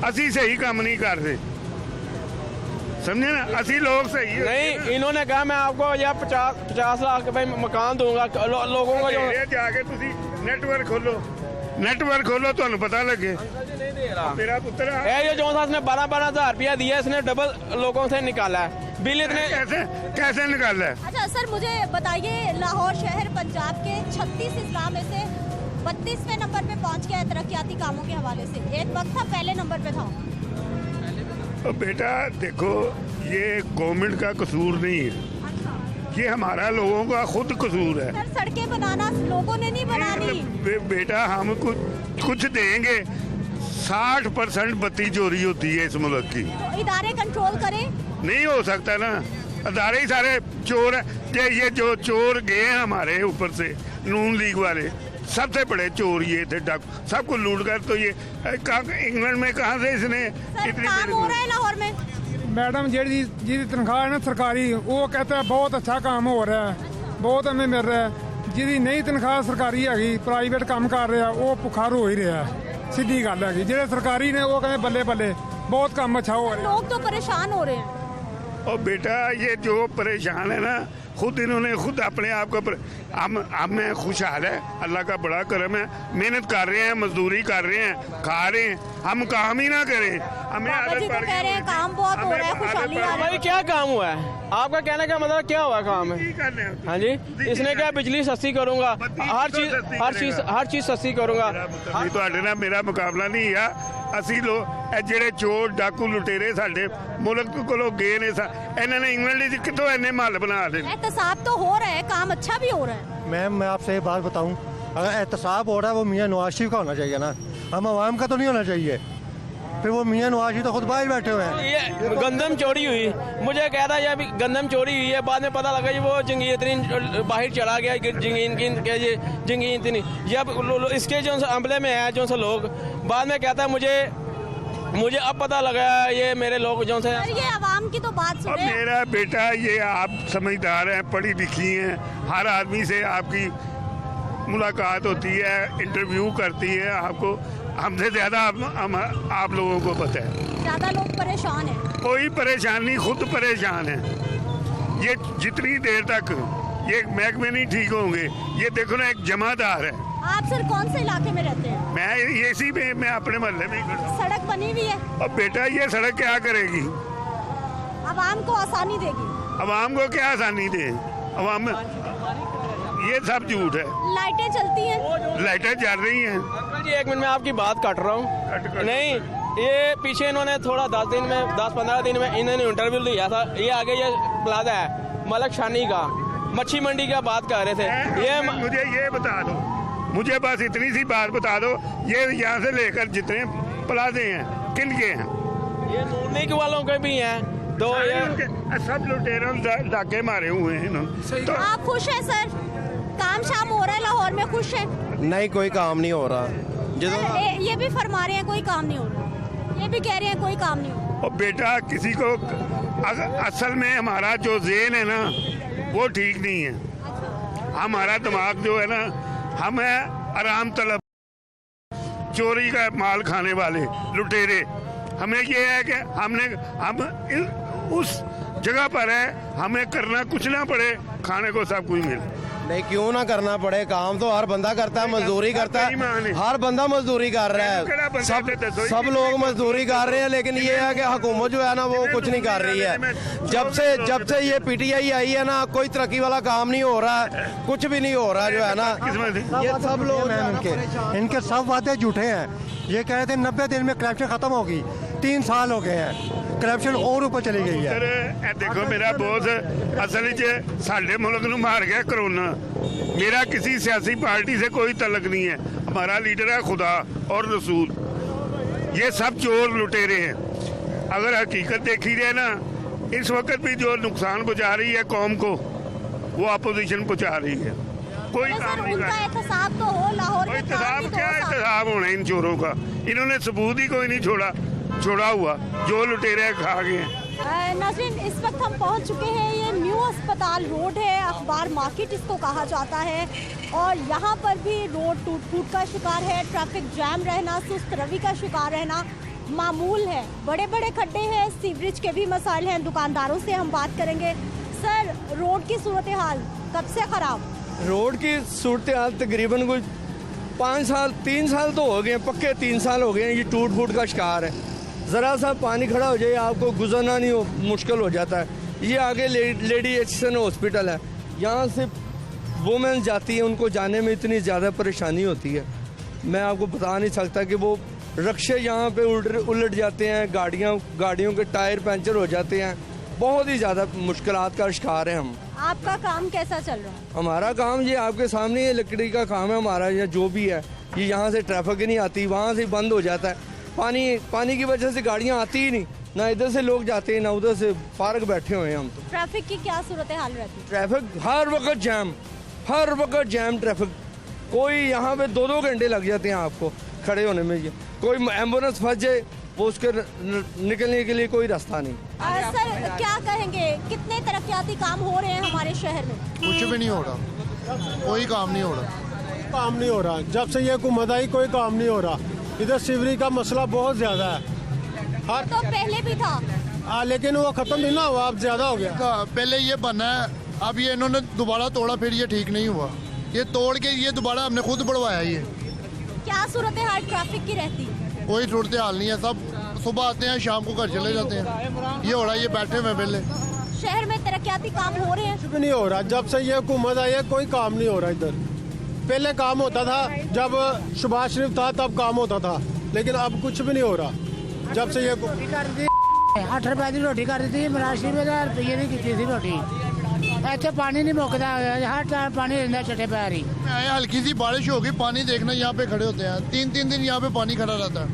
असी सही काम नहीं कर रहे, समझे ना? असी लोग सही है। नहीं, इन्होंने कहा मैं आपको यह 50 लाख रुपए मकान दूंगा लोगों को। जाके तुसी नेटवर्क खोलो तो पता लगे। मेरा पुत्र ये जो ने 12-12 हज़ार रुपया दिया, इसने डबल लोगों से निकाला है बिल। इतने कैसे निकाला है? अच्छा सर, मुझे बताइए लाहौर शहर पंजाब के 36 अजला में से 32वें नंबर पे पहुंच गया है तरक्याती कामों के हवाले से। एक वक्त था पहले नंबर पे था। तो बेटा देखो, ये गवर्नमेंट का कसूर नहीं है, ये हमारा लोगों का खुद कसूर है। सर, सड़कें बनाना लोगों ने नहीं बनानी। बेटा हम कुछ देंगे। 60% बत्ती चोरी होती है इस मुल्क की। तो इदारे कंट्रोल करें। नहीं हो सकता ना, इदारे ही सारे चोर है। ये जो चोर गए हैं हमारे ऊपर से, नून लीग वाले सबसे बड़े चोर ये थे, डाकू, सबको लूट कर। तो ये इंग्लैंड में कहाँ से इसने इतनी काम हो रहा है लाहौर में? मैडम जी तनख्वाह है ना सरकारी, वो कहता है बहुत अच्छा काम हो रहा है, बहुत हमें मिल रहा है। जी नहीं तनख्वाह सरकारी हैगी, प्राइवेट काम कर रहा है, वो भुखार हो ही रहा है। सीधी गल हैगी, जेडे सरकारी ने वो कहते बल्ले बल्ले बहुत काम अच्छा हो रहा है। लोग तो परेशान हो रहे हैं। और बेटा ये जो परेशान है ना, खुद इन्होंने खुद अपने आप को हम में खुशहाल है, अल्लाह का बड़ा करम है। मेहनत कर रहे हैं, मजदूरी कर रहे हैं, खा रहे हैं, हम काम ही ना करें। हमें आदत पड़ कह रहे हैं काम बहुत हो रहा है, खुशहाली आ रही है। भाई क्या काम हुआ है? आपका कहने का मतलब क्या हुआ काम है? हाँ जी, इसने क्या बिजली सस्ती करूंगा, हर चीज सस्ती करूंगा। तो मेरा मुकाबला नहीं है। ਅਸੀਂ ਲੋਕ ਇਹ ਜਿਹੜੇ ਚੋਰ ਡਾਕੂ ਲੁਟੇਰੇ ਸਾਡੇ ਮੁਲਕ ਕੋਲੋਂ ਗਏ ਨੇ, ਇਹਨਾਂ ਨੇ ਇੰਗਲੈਂਡ ਵਿੱਚ ਕਿੱਥੋਂ ਇੰਨੇ ਮਹੱਲ ਬਣਾ ਲਏ। एहतसाब तो हो रहा है, काम अच्छा भी हो रहा है। मैम मैं आपसे एक बात बताऊं, अगर एहतसाब हो रहा है वो मियां नवाज शरीफ का होना चाहिए ना, हम आवाम का तो नहीं होना चाहिए। फिर वो मियां नवाज शरीफ तो खुद बाहर बैठे हुए हैं। ये गंदम चोरी हुई, मुझे कह रहा है अभी गंदम चोरी हुई है, बाद में पता लगा कि वो जंगीन बाहर चला गया, जंगीन जब इसके जो अमले में है जो लोग, बाद में कहता है मुझे अब पता लगा ये मेरे लोग जो से। ये आवाम की तो बात सुने। मेरा बेटा ये आप समझदार हैं, पढ़ी लिखी हैं, हर आदमी से आपकी मुलाकात होती है, इंटरव्यू करती है, आपको हमसे ज्यादा आप लोगों को पता है। ज्यादा लोग परेशान हैं। कोई परेशान नहीं, खुद परेशान है। ये जितनी देर तक ये महकमे नहीं ठीक होंगे, ये देखो ना एक जमादार है। आप सर कौन से इलाके में रहते हैं? मैं इसी में, मैं अपने मोहल्ले में ही। सड़क बनी हुई है। और बेटा ये सड़क क्या करेगी? आवाम को आसानी देगी। आवाम को क्या आसानी दे? आवाम में ये सब झूठ है। लाइटें चलती हैं। लाइटें जल रही हैं। अंकल जी एक मिनट में आपकी बात काट रहा हूँ। नहीं, ये पीछे इन्होंने थोड़ा 10-15 दिन में इन्होंने इंटरव्यू दिया था। ये आगे ये प्लाजा है मलक शानी का, मच्छी मंडी का बात कर रहे थे। मुझे ये बता दो, मुझे बस इतनी सी बात बता दो, ये यहाँ से लेकर जितने प्लाजे हैं किन के हैं? ये नूरनीक वालों के भी हैं, तो ये सब लुटेरों डाके मारे हुए हैं इन्होंने। तो आप खुश हैं सर? काम शाम हो रहा है लाहौर में, खुश हैं? नहीं, कोई काम नहीं हो रहा। ये भी फरमा रहे हैं कोई काम नहीं हो रहा, ये भी कह रहे हैं कोई काम नहीं हो रहा। और बेटा किसी को असल में हमारा जो ज़हन है ना वो ठीक नहीं है। हमारा दिमाग जो है ना, हम है आराम तलब, चोरी का माल खाने वाले लुटेरे। हमें ये है कि हम उस जगह पर है, हमें करना कुछ ना पड़े, खाने को सब कुछ मिले। नहीं, क्यों ना करना पड़े? काम तो हर बंदा करता है, मजदूरी करता है, हर बंदा मजदूरी कर रहा है, सब लोग मजदूरी कर रहे हैं। लेकिन ये है कि हुकूमत जो है ना वो कुछ नहीं कर रही है। जब से ये पीटीआई आई है ना, कोई तरक्की वाला काम नहीं हो रहा है, कुछ भी नहीं हो रहा जो है ना। ये सब लोग इनके सब वादे झूठे हैं। ये कह रहे थे 90 दिन में करप्शन खत्म होगी, 3 साल हो गए हैं, करप्शन और ऊपर चली गई है। देखो मेरा बॉस असल च साडे मुल्क नूं मार गया कोरोना। मेरा किसी सियासी पार्टी से कोई तल्लक नहीं है। हमारा लीडर है खुदा और रसूल। ये सब चोर लुटेरे हैं। अगर हकीकत देखी जाए ना, इस वक्त भी जो नुकसान पहुंचा रही है कौम को, वो अपोजिशन पहुंचा रही है। कोई काम नहीं कर रहा। एहतसाब तो हो लाहौर में। एहतसाब क्या एहतसाब होना इन चोरों का? इन्होंने सबूत ही कोई नहीं छोड़ा हुआ, जो लुटेरे खा गए हैं। नाज़रीन, इस वक्त हम पहुंच चुके हैं, ये न्यू अस्पताल रोड है, अखबार मार्केट इसको कहा जाता है। और यहाँ पर भी रोड टूट फूट का शिकार है, ट्रैफिक जैम रहना, सुस्त रवि का शिकार रहना मामूल है। बड़े बड़े खड्डे हैं, सीवरेज के भी मसाइल हैं। दुकानदारों से हम बात करेंगे। सर, रोड की सूरत हाल कब से ख़राब? रोड की सूरत हाल तकरीबन कोई 3 साल तो हो गए, पक्के 3 साल हो गए हैं। ये टूट फूट का शिकार है। ज़रा सा पानी खड़ा हो जाए आपको गुजरना नहीं मुश्किल हो जाता है। ये आगे लेडी एचसन हॉस्पिटल है, यहाँ से वुमेन जाती है, उनको जाने में इतनी ज़्यादा परेशानी होती है, मैं आपको बता नहीं सकता। कि वो रक्शे यहाँ पे उलट जाते हैं, गाड़ियों के टायर पंचर हो जाते हैं, बहुत ही ज़्यादा मुश्किलात का शिकार है हम। आपका काम कैसा चल रहा है? हमारा काम ये आपके सामने, ये लकड़ी का काम है हमारा। या जो भी है, ये यहाँ से ट्रैफिक नहीं आती, वहाँ से बंद हो जाता है। पानी की वजह से गाड़ियाँ आती ही नहीं, ना इधर से लोग जाते हैं ना उधर से, फारग बैठे हुए हैं हम तो। ट्रैफिक की क्या सूरत हाल रहती है? ट्रैफिक हर वक्त जैम ट्रैफिक। कोई यहाँ पे 2-2 घंटे लग जाते हैं आपको खड़े होने में। ये कोई एम्बुलेंस फंस जाए, वो उसके निकलने के लिए कोई रास्ता नहीं। सर, क्या कहेंगे, कितने तरक्याती काम हो रहे हैं हमारे शहर में? कुछ भी नहीं हो रहा, कोई काम नहीं हो रहा। जब से ये हुकूमत आई कोई काम नहीं हो रहा। इधर सीवरेज का मसला बहुत ज्यादा है। तो पहले भी था, लेकिन वो खत्म नहीं ना हुआ, अब ज्यादा हो गया। पहले ये बना है, अब ये इन्होंने दोबारा तोड़ा, फिर ये ठीक नहीं हुआ। ये तोड़ के ये दोबारा हमने खुद बढ़वाया। ये क्या सूरत हाल ट्रैफिक की रहती है? कोई सूरत हाल नहीं है, सब सुबह आते हैं शाम को घर चले जाते हैं। ये हो रहा है, ये बैठे हुए पहले। शहर में तरक्याती काम हो रहे हैं? कुछ भी नहीं हो रहा। जब से ये हुकूमत आई है कोई काम नहीं हो रहा इधर। पहले काम होता था, जब शहबाज शरीफ था तब काम होता था, लेकिन अब कुछ भी नहीं हो रहा। जब से ये 8 रुपए की रोटी कर दी थी, मराशी में 1000 रुपये की की थी रोटी। ऐसे पानी नहीं मुकता, हर टाइम पानी रहता छठे पैर ही। हल्की सी बारिश होगी, पानी देखना यहाँ पे खड़े होते हैं, 3-3 दिन यहाँ पे पानी खड़ा रहता है।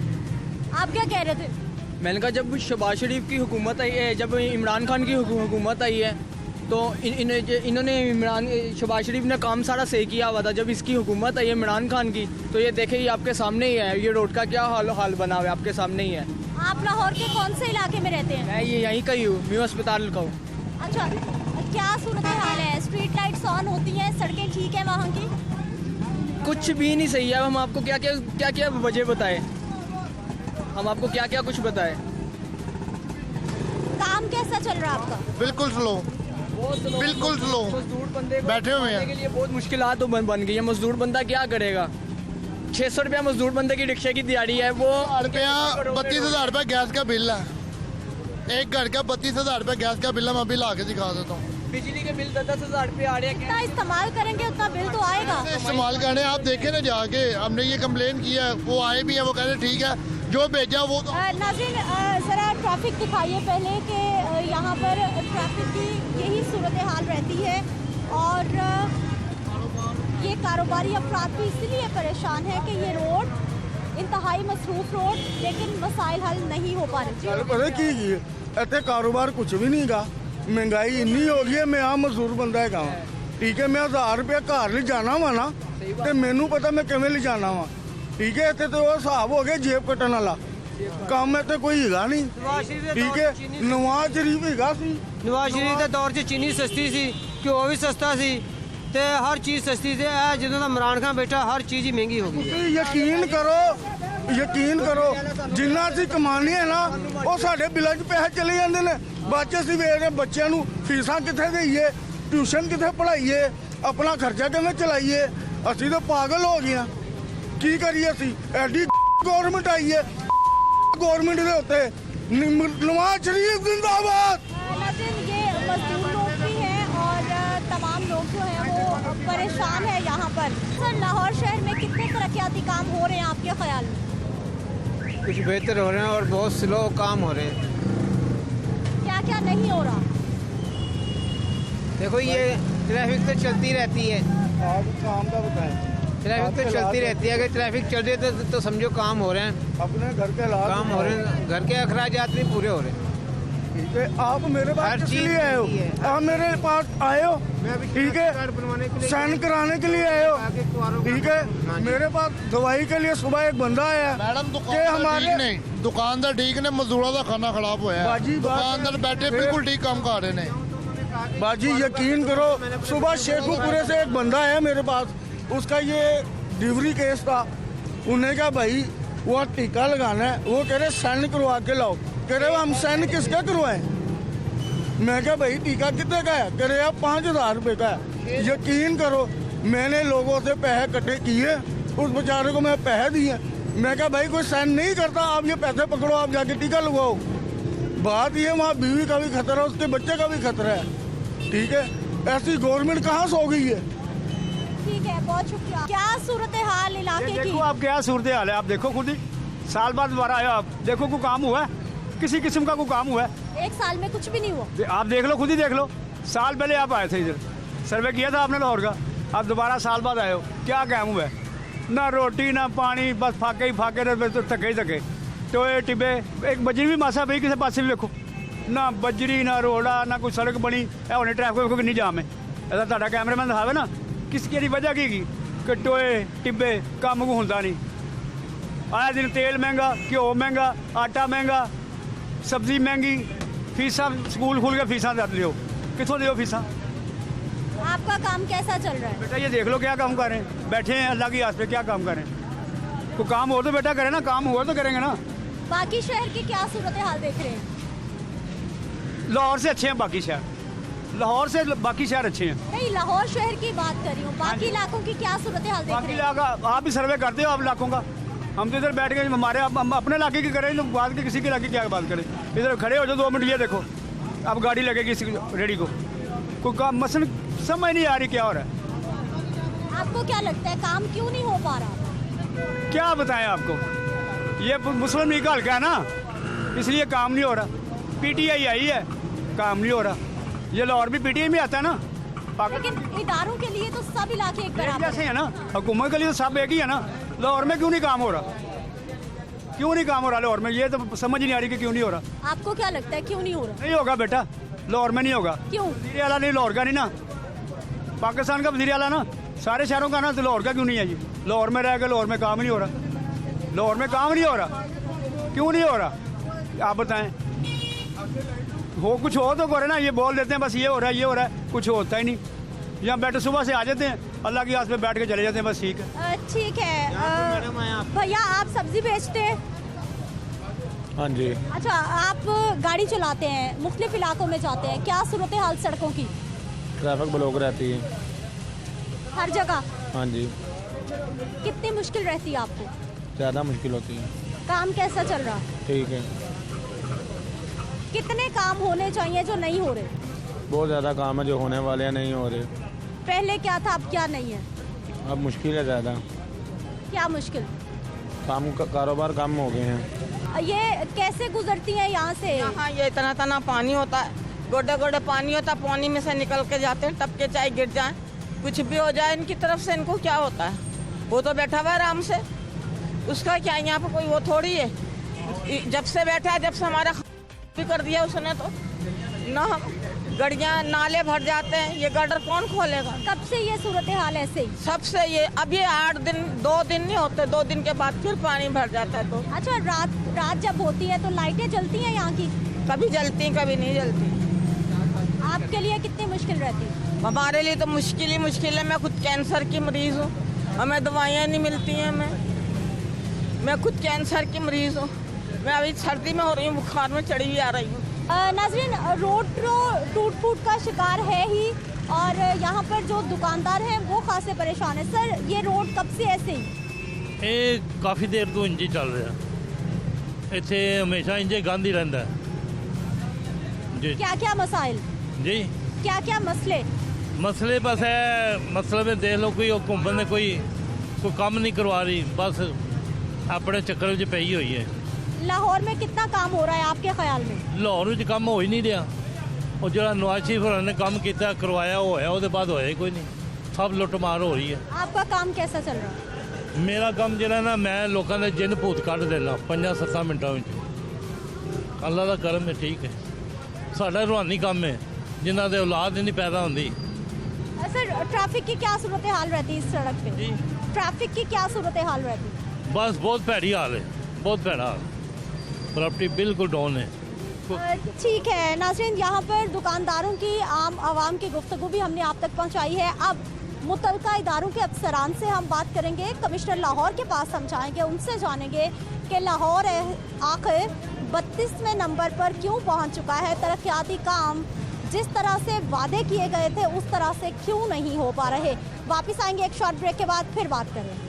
आप क्या कह रहे थे? मैंने कहा जब शहबाज शरीफ की हुकूमत आई है, जब इमरान खान की हुकूमत आई है, तो इन्होंने शहबाज शरीफ ने काम सारा सही किया हुआ था। जब इसकी हुकूमत आई है इमरान खान की, तो ये देखे ही आपके सामने ही है, ये रोड का क्या हाल बना हुआ है, आपके सामने ही है। आप लाहौर के कौन से इलाके में रहते हैं? मैं ये यहीं का ही हूँ, न्यू अस्पताल का हूँ। अच्छा, क्या सूरत हाल है? स्ट्रीट लाइट्स ऑन होती हैं, सड़कें ठीक है वहाँ की? कुछ भी नहीं सही है। हम आपको क्या क्या वजह बताए, हम आपको क्या क्या कुछ बताए। काम कैसा चल रहा है आपका? बिल्कुल स्लो। मजदूर बंदे बैठे हुए हैं के लिए बहुत मुश्किलात तो बन गई है। मजदूर बंदा क्या करेगा? 600 रुपया मजदूर बंदे की रिक्शे की दिहाड़ी है, वो 32,000 रुपया गैस का बिल है। एक घर का 32,000 रुपया गैस का बिल है। मैं अभी ला के दिखा देता हूँ। बिजली के बिल 10,000 रुपये आ रहे हैं। जितना इस्तेमाल करेंगे उतना बिल तो आएगा। इस्तेमाल करने आप देखें ना जाके, हमने ये कंप्लेन किया है, वो आए भी हैं, वो कह रहे ठीक है जो भेजा वो तो। नाज़रीन, ज़रा ट्रैफिक दिखाइए पहले कि यहाँ पर ट्रैफिक की यही सूरत हाल रहती है। और ये कारोबारी अफराद भी इसलिए परेशान है कि ये रोड इंतहाई मसरूफ रोड, लेकिन मसाइल हल नहीं हो पा रहे। पता की इतने कारोबार कुछ भी नहीं गा, महंगाई इन्नी हो गई है। मैं आम मजदूर बंदा है गाँव, ठीक है। मैं 1000 रुपया घर ले जाना वा ना, तो मैनू पता मैं किमें ले जाना वा, ठीक है। इतने तो हिसाब हो गया जेब कट्टन वाला काम है, तो कोई हैगा नहीं, ठीक है। नवाज शरीफ हैगा सी, नवाज शरीफ के दौर 'ਚ चीनी सस्ती सी, घ्यो भी सस्ता सी, ते हर चीज़ सस्ती से है। ਜਦੋਂ ਦਾ इमरान खान बैठा हर चीज़ ही महंगी हो गई। यकीन करो जिन्ना ਅਸੀਂ ਕਮਾਉਂਦੇ ਆ ਨਾ ਉਹ ਸਾਡੇ ਬਿੱਲਾਂ 'ਚ ਪੈਸੇ ਚਲੇ ਜਾਂਦੇ ਨੇ। ਬਾਅਦ 'ਚ ਅਸੀਂ ਵੇਖਦੇ ਬੱਚਿਆਂ ਨੂੰ ਫੀਸਾਂ ਕਿੱਥੇ ਦੇਈਏ, ਟਿਊਸ਼ਨ ਕਿੱਥੇ ਪੜ੍ਹਾਈਏ, ਆਪਣਾ ਖਰਚਾ ਕਿਵੇਂ ਚਲਾਈਏ। ਅਸੀਂ ਤਾਂ ਪਾਗਲ ਹੋ ਗਏ ਆ, ਕੀ ਕਰੀਏ ਅਸੀਂ। ਐਡੀ ਗਵਰਨਮੈਂਟ ਆਈ ਹੈ, गवर्नमेंट के होते नवाज शरीफ जिंदाबाद। ये मजदूर लोग भी हैं और तमाम लोग जो हैं वो परेशान है यहाँ पर। सर, लाहौर शहर में कितने तरक्याती काम हो रहे हैं आपके ख्याल में? कुछ बेहतर हो रहे हैं और बहुत स्लो काम हो रहे हैं। क्या क्या नहीं हो रहा? देखो ये ट्रैफिक तो चलती रहती है, आप काम का बताएं। ट्रैफिक तो चलती रहती है, अगर ट्रैफिक चल रही है तो समझो काम हो रहे हैं। अपने घर के हालात काम हो रहे हैं, घर के अखराजात भी पूरे हो रहे हैं। ठीक है, आप मेरे पास किस लिए आए हो? आप मेरे पास आए हो, ठीक है, साइन कराने के लिए आए हो, ठीक है। मेरे पास दवाई के लिए सुबह एक बंदा आया मैडम, हमारे दुकानदार ठीक ने, मजदूरों का खाना खराब होया, दुकानदार बैठे बिल्कुल ठीक काम कर रहे ने। बाजी यकीन करो, सुबह शेखुपुरे से एक बंदा आया मेरे पास, उसका ये डिलीवरी केस था। उन्हें कहा भाई वो टीका लगाना है, वो कह रहे साइन करवा के लाओ। कह रहे हम साइन किसका करवाएं? मैं क्या भाई टीका कितने का है? कह रहे आप 5000 रुपये का है। यकीन करो मैंने लोगों से पैसे इकट्ठे किए, उस बेचारे को मैं पैसे दिए। मैं क्या भाई कोई साइन नहीं करता, आप ये पैसे पकड़ो, आप जाके टीका लगवाओ। बात ये वहाँ बीवी का भी खतरा है, उसके बच्चे का भी खतरा है, ठीक है। ऐसी गवर्नमेंट कहाँ सो गई है? ठीक है, बहुत शुक्रिया। क्या सूरत हाल इलाके की? देखो आप क्या सूरत हाल है, आप देखो खुद ही, साल बाद दोबारा आए आप देखो कोई काम हुआ है, किसी किस्म का कोई काम हुआ है? एक साल में कुछ भी नहीं हुआ। आप देख लो, खुद ही देख लो। साल पहले आप आए थे इधर, सर्वे किया था आपने लाहौर का, आप दोबारा साल बाद आए हो, क्या काम हुआ है? ना रोटी ना पानी, बस फाके ही फाके, तो थके ही थके, टोए टिब्बे, एक बजरी भी मासा भाई किसी पास भी देखो ना, बजरी ना रोड़ा ना कोई सड़क बनी है। होने ट्रैफिक देखो कितनी जाम है, ऐसा ਤੁਹਾਡਾ कैमरामैन दिखावे ना किसकी वजह की कि टोए टिब्बे काम को होंदा नहीं। आया दिन तेल महंगा, घ्यो महंगा, आटा महंगा, सब्जी महंगी, फीसा स्कूल खुल के फीसा दो, कितों दो फीसा? आपका काम कैसा चल रहा है? बेटा ये देख लो क्या काम कर रहे हैं, बैठे हैं अल्लाह की आस पे, क्या काम कर रहे हैं? कोई काम हो तो बेटा करें ना, काम हुआ तो करेंगे ना। बाकी शहर की क्या सूरत हाल देख रहे हैं? लाहौर से अच्छे हैं बाकी शहर, लाहौर से बाकी शहर अच्छे हैं। नहीं, लाहौर शहर की बात कर रही हूँ, बाकी इलाकों की क्या सूरत हाल देख बाकी रहे हैं? इलाका आप भी सर्वे करते हो आप इलाकों का, हम तो इधर बैठ गए, हमारे हम अपने इलाके की करें, लोग बात के किसी के इलाके की क्या बात करें। इधर खड़े हो जाओ 2 मिनट, ये देखो अब गाड़ी लगेगी इस रेडी को, कोई काम मसन समझ नहीं आ रही क्या हो रहा है। आपको क्या लगता है काम क्यों नहीं हो पा रहा? क्या बताएं आपको, ये मुस्लिम लीग का हल्का है ना, इसलिए काम नहीं हो रहा। पीटीआई आई है, काम नहीं हो रहा। ये लाहौर भी पीटीआई में आता है ना, लेकिन इदारों के लिए तो सब इलाके एक बराबर जैसे है ना, हुकूमत के लिए तो सब एक ही है ना। लाहौर में क्यों नहीं काम हो रहा, क्यों नहीं काम हो रहा लाहौर में, ये तो समझ नहीं आ रही कि क्यों नहीं हो रहा। आपको क्या लगता है क्यों नहीं हो रहा? नहीं होगा बेटा, लाहौर में नहीं होगा। क्यों? वज़ीर आला नहीं लाहौर का नहीं ना, पाकिस्तान का वज़ीर आला ना, सारे शहरों का ना, तो लाहौर का क्यों नहीं है जी? लाहौर में रह गए, लाहौर में काम नहीं हो रहा, लाहौर में काम नहीं हो रहा, क्यों नहीं हो रहा आप बताएं। हो कुछ हो तो करे ना, ये बोल देते हैं बस ये हो रहा है, ये हो रहा है, कुछ होता ही नहीं। यहाँ बैठे सुबह से आ जाते हैं, अल्लाह की आस पे बैठ के चले जाते हैं, बस ठीक है। ठीक है भैया, आप सब्जी बेचते हैं? हाँ जी। अच्छा, आप गाड़ी चलाते हैं, मुख्तलिफ इलाकों में जाते हैं, क्या सूरत हाल सड़कों की? ट्रैफिक ब्लॉक रहती है हर जगह? हाँ जी। कितनी मुश्किल रहती है आपको? ज़्यादा मुश्किल होती है। काम कैसा चल रहा? ठीक है। कितने काम होने चाहिए जो नहीं हो रहे? बहुत ज़्यादा काम है जो होने वाले हैं, नहीं हो रहे। पहले क्या था, अब क्या नहीं है? अब मुश्किल है ज़्यादा। क्या मुश्किल? काम कारोबार कम हो गए हैं। ये कैसे गुजरती हैं यहाँ से? यहाँ ये इतना तना पानी होता है, गोडे गोडे पानी होता है, पानी में से निकल के जाते हैं, टपके चाहे गिर जाएं, कुछ भी हो जाए इनकी तरफ से इनको क्या होता है? वो तो बैठा हुआ आराम से, उसका क्या यहाँ पे कोई वो थोड़ी है। जब से बैठा है, जब से हमारा भी कर दिया उसने, तो ना हम गड़ियाँ नाले भर जाते हैं, ये गटर कौन खोलेगा? कब से ये सूरत हाल ऐसे ही? सबसे ये अब ये 8 दिन 2 दिन नहीं होते, 2 दिन के बाद फिर पानी भर जाता है। तो अच्छा, रात जब होती है तो लाइटें जलती हैं यहाँ की? कभी जलती कभी नहीं जलती। आपके लिए कितनी मुश्किल रहती है? हमारे लिए तो मुश्किल ही मुश्किल है। मैं खुद कैंसर की मरीज हूँ, हमें दवाइयाँ नहीं मिलती हैं। मैं खुद कैंसर की मरीज हूँ। मैं अभी सर्दी में हो रही हूँ, बुखार में चढ़ी हुई आ रही हूँ। नाज़रीन, रोड टूट फूट का शिकार है ही, और यहाँ पर जो दुकानदार हैं वो खासे परेशान है। सर, ये रोड कब से ऐसे ही? ये काफ़ी देर तो इंज ही चल रहा, इतने हमेशा इंज गंद ही रहता है जी। क्या क्या मसाइल जी? क्या क्या मसले बस है, मसले में देख लो, कोई हुकूमत ने कोई काम नहीं करवा रही, बस अपने चक्कर में पई हुई है। लाहौर में कितना काम हो रहा है आपके ख्याल में? लाहौर में काम हो ही नहीं रहा, और जो नवाज शरीफ होरां ने काम किया करवाया होया, उसके बाद होया ही कोई नहीं, सब लुटमार हो रही है। आपका काम कैसा चल रहा है? मेरा काम जो ना, मैं लोगों के जिन भूत कढ़ देना 5-7 मिनटों में। अल्लाह का करम है, ठीक है। साडा रूहानी काम है, जिन्हों के औलाद नहीं पैदा होती। सर, ट्रैफिक की क्या सूरत हाल रहती है इस सड़क पे? ट्रैफिक की क्या सूरत हाल रहती है? बस बहुत भैड़ी हाल है, बहुत भैड़ा हाल, प्रॉपर्टी बिल्कुल डाउन है। ठीक है नाज़रीन, यहाँ पर दुकानदारों की, आम आवाम की गुफ्तगू भी हमने आप तक पहुँचाई है। अब मुतल्लिका इदारों के अफसरान से हम बात करेंगे, कमिश्नर लाहौर के पास हम जाएंगे, उनसे जानेंगे कि लाहौर आखिर 32वें नंबर पर क्यों पहुँच चुका है। तरक्याती काम जिस तरह से वादे किए गए थे उस तरह से क्यों नहीं हो पा रहे। वापस आएंगे एक शॉर्ट ब्रेक के बाद, फिर बात करेंगे।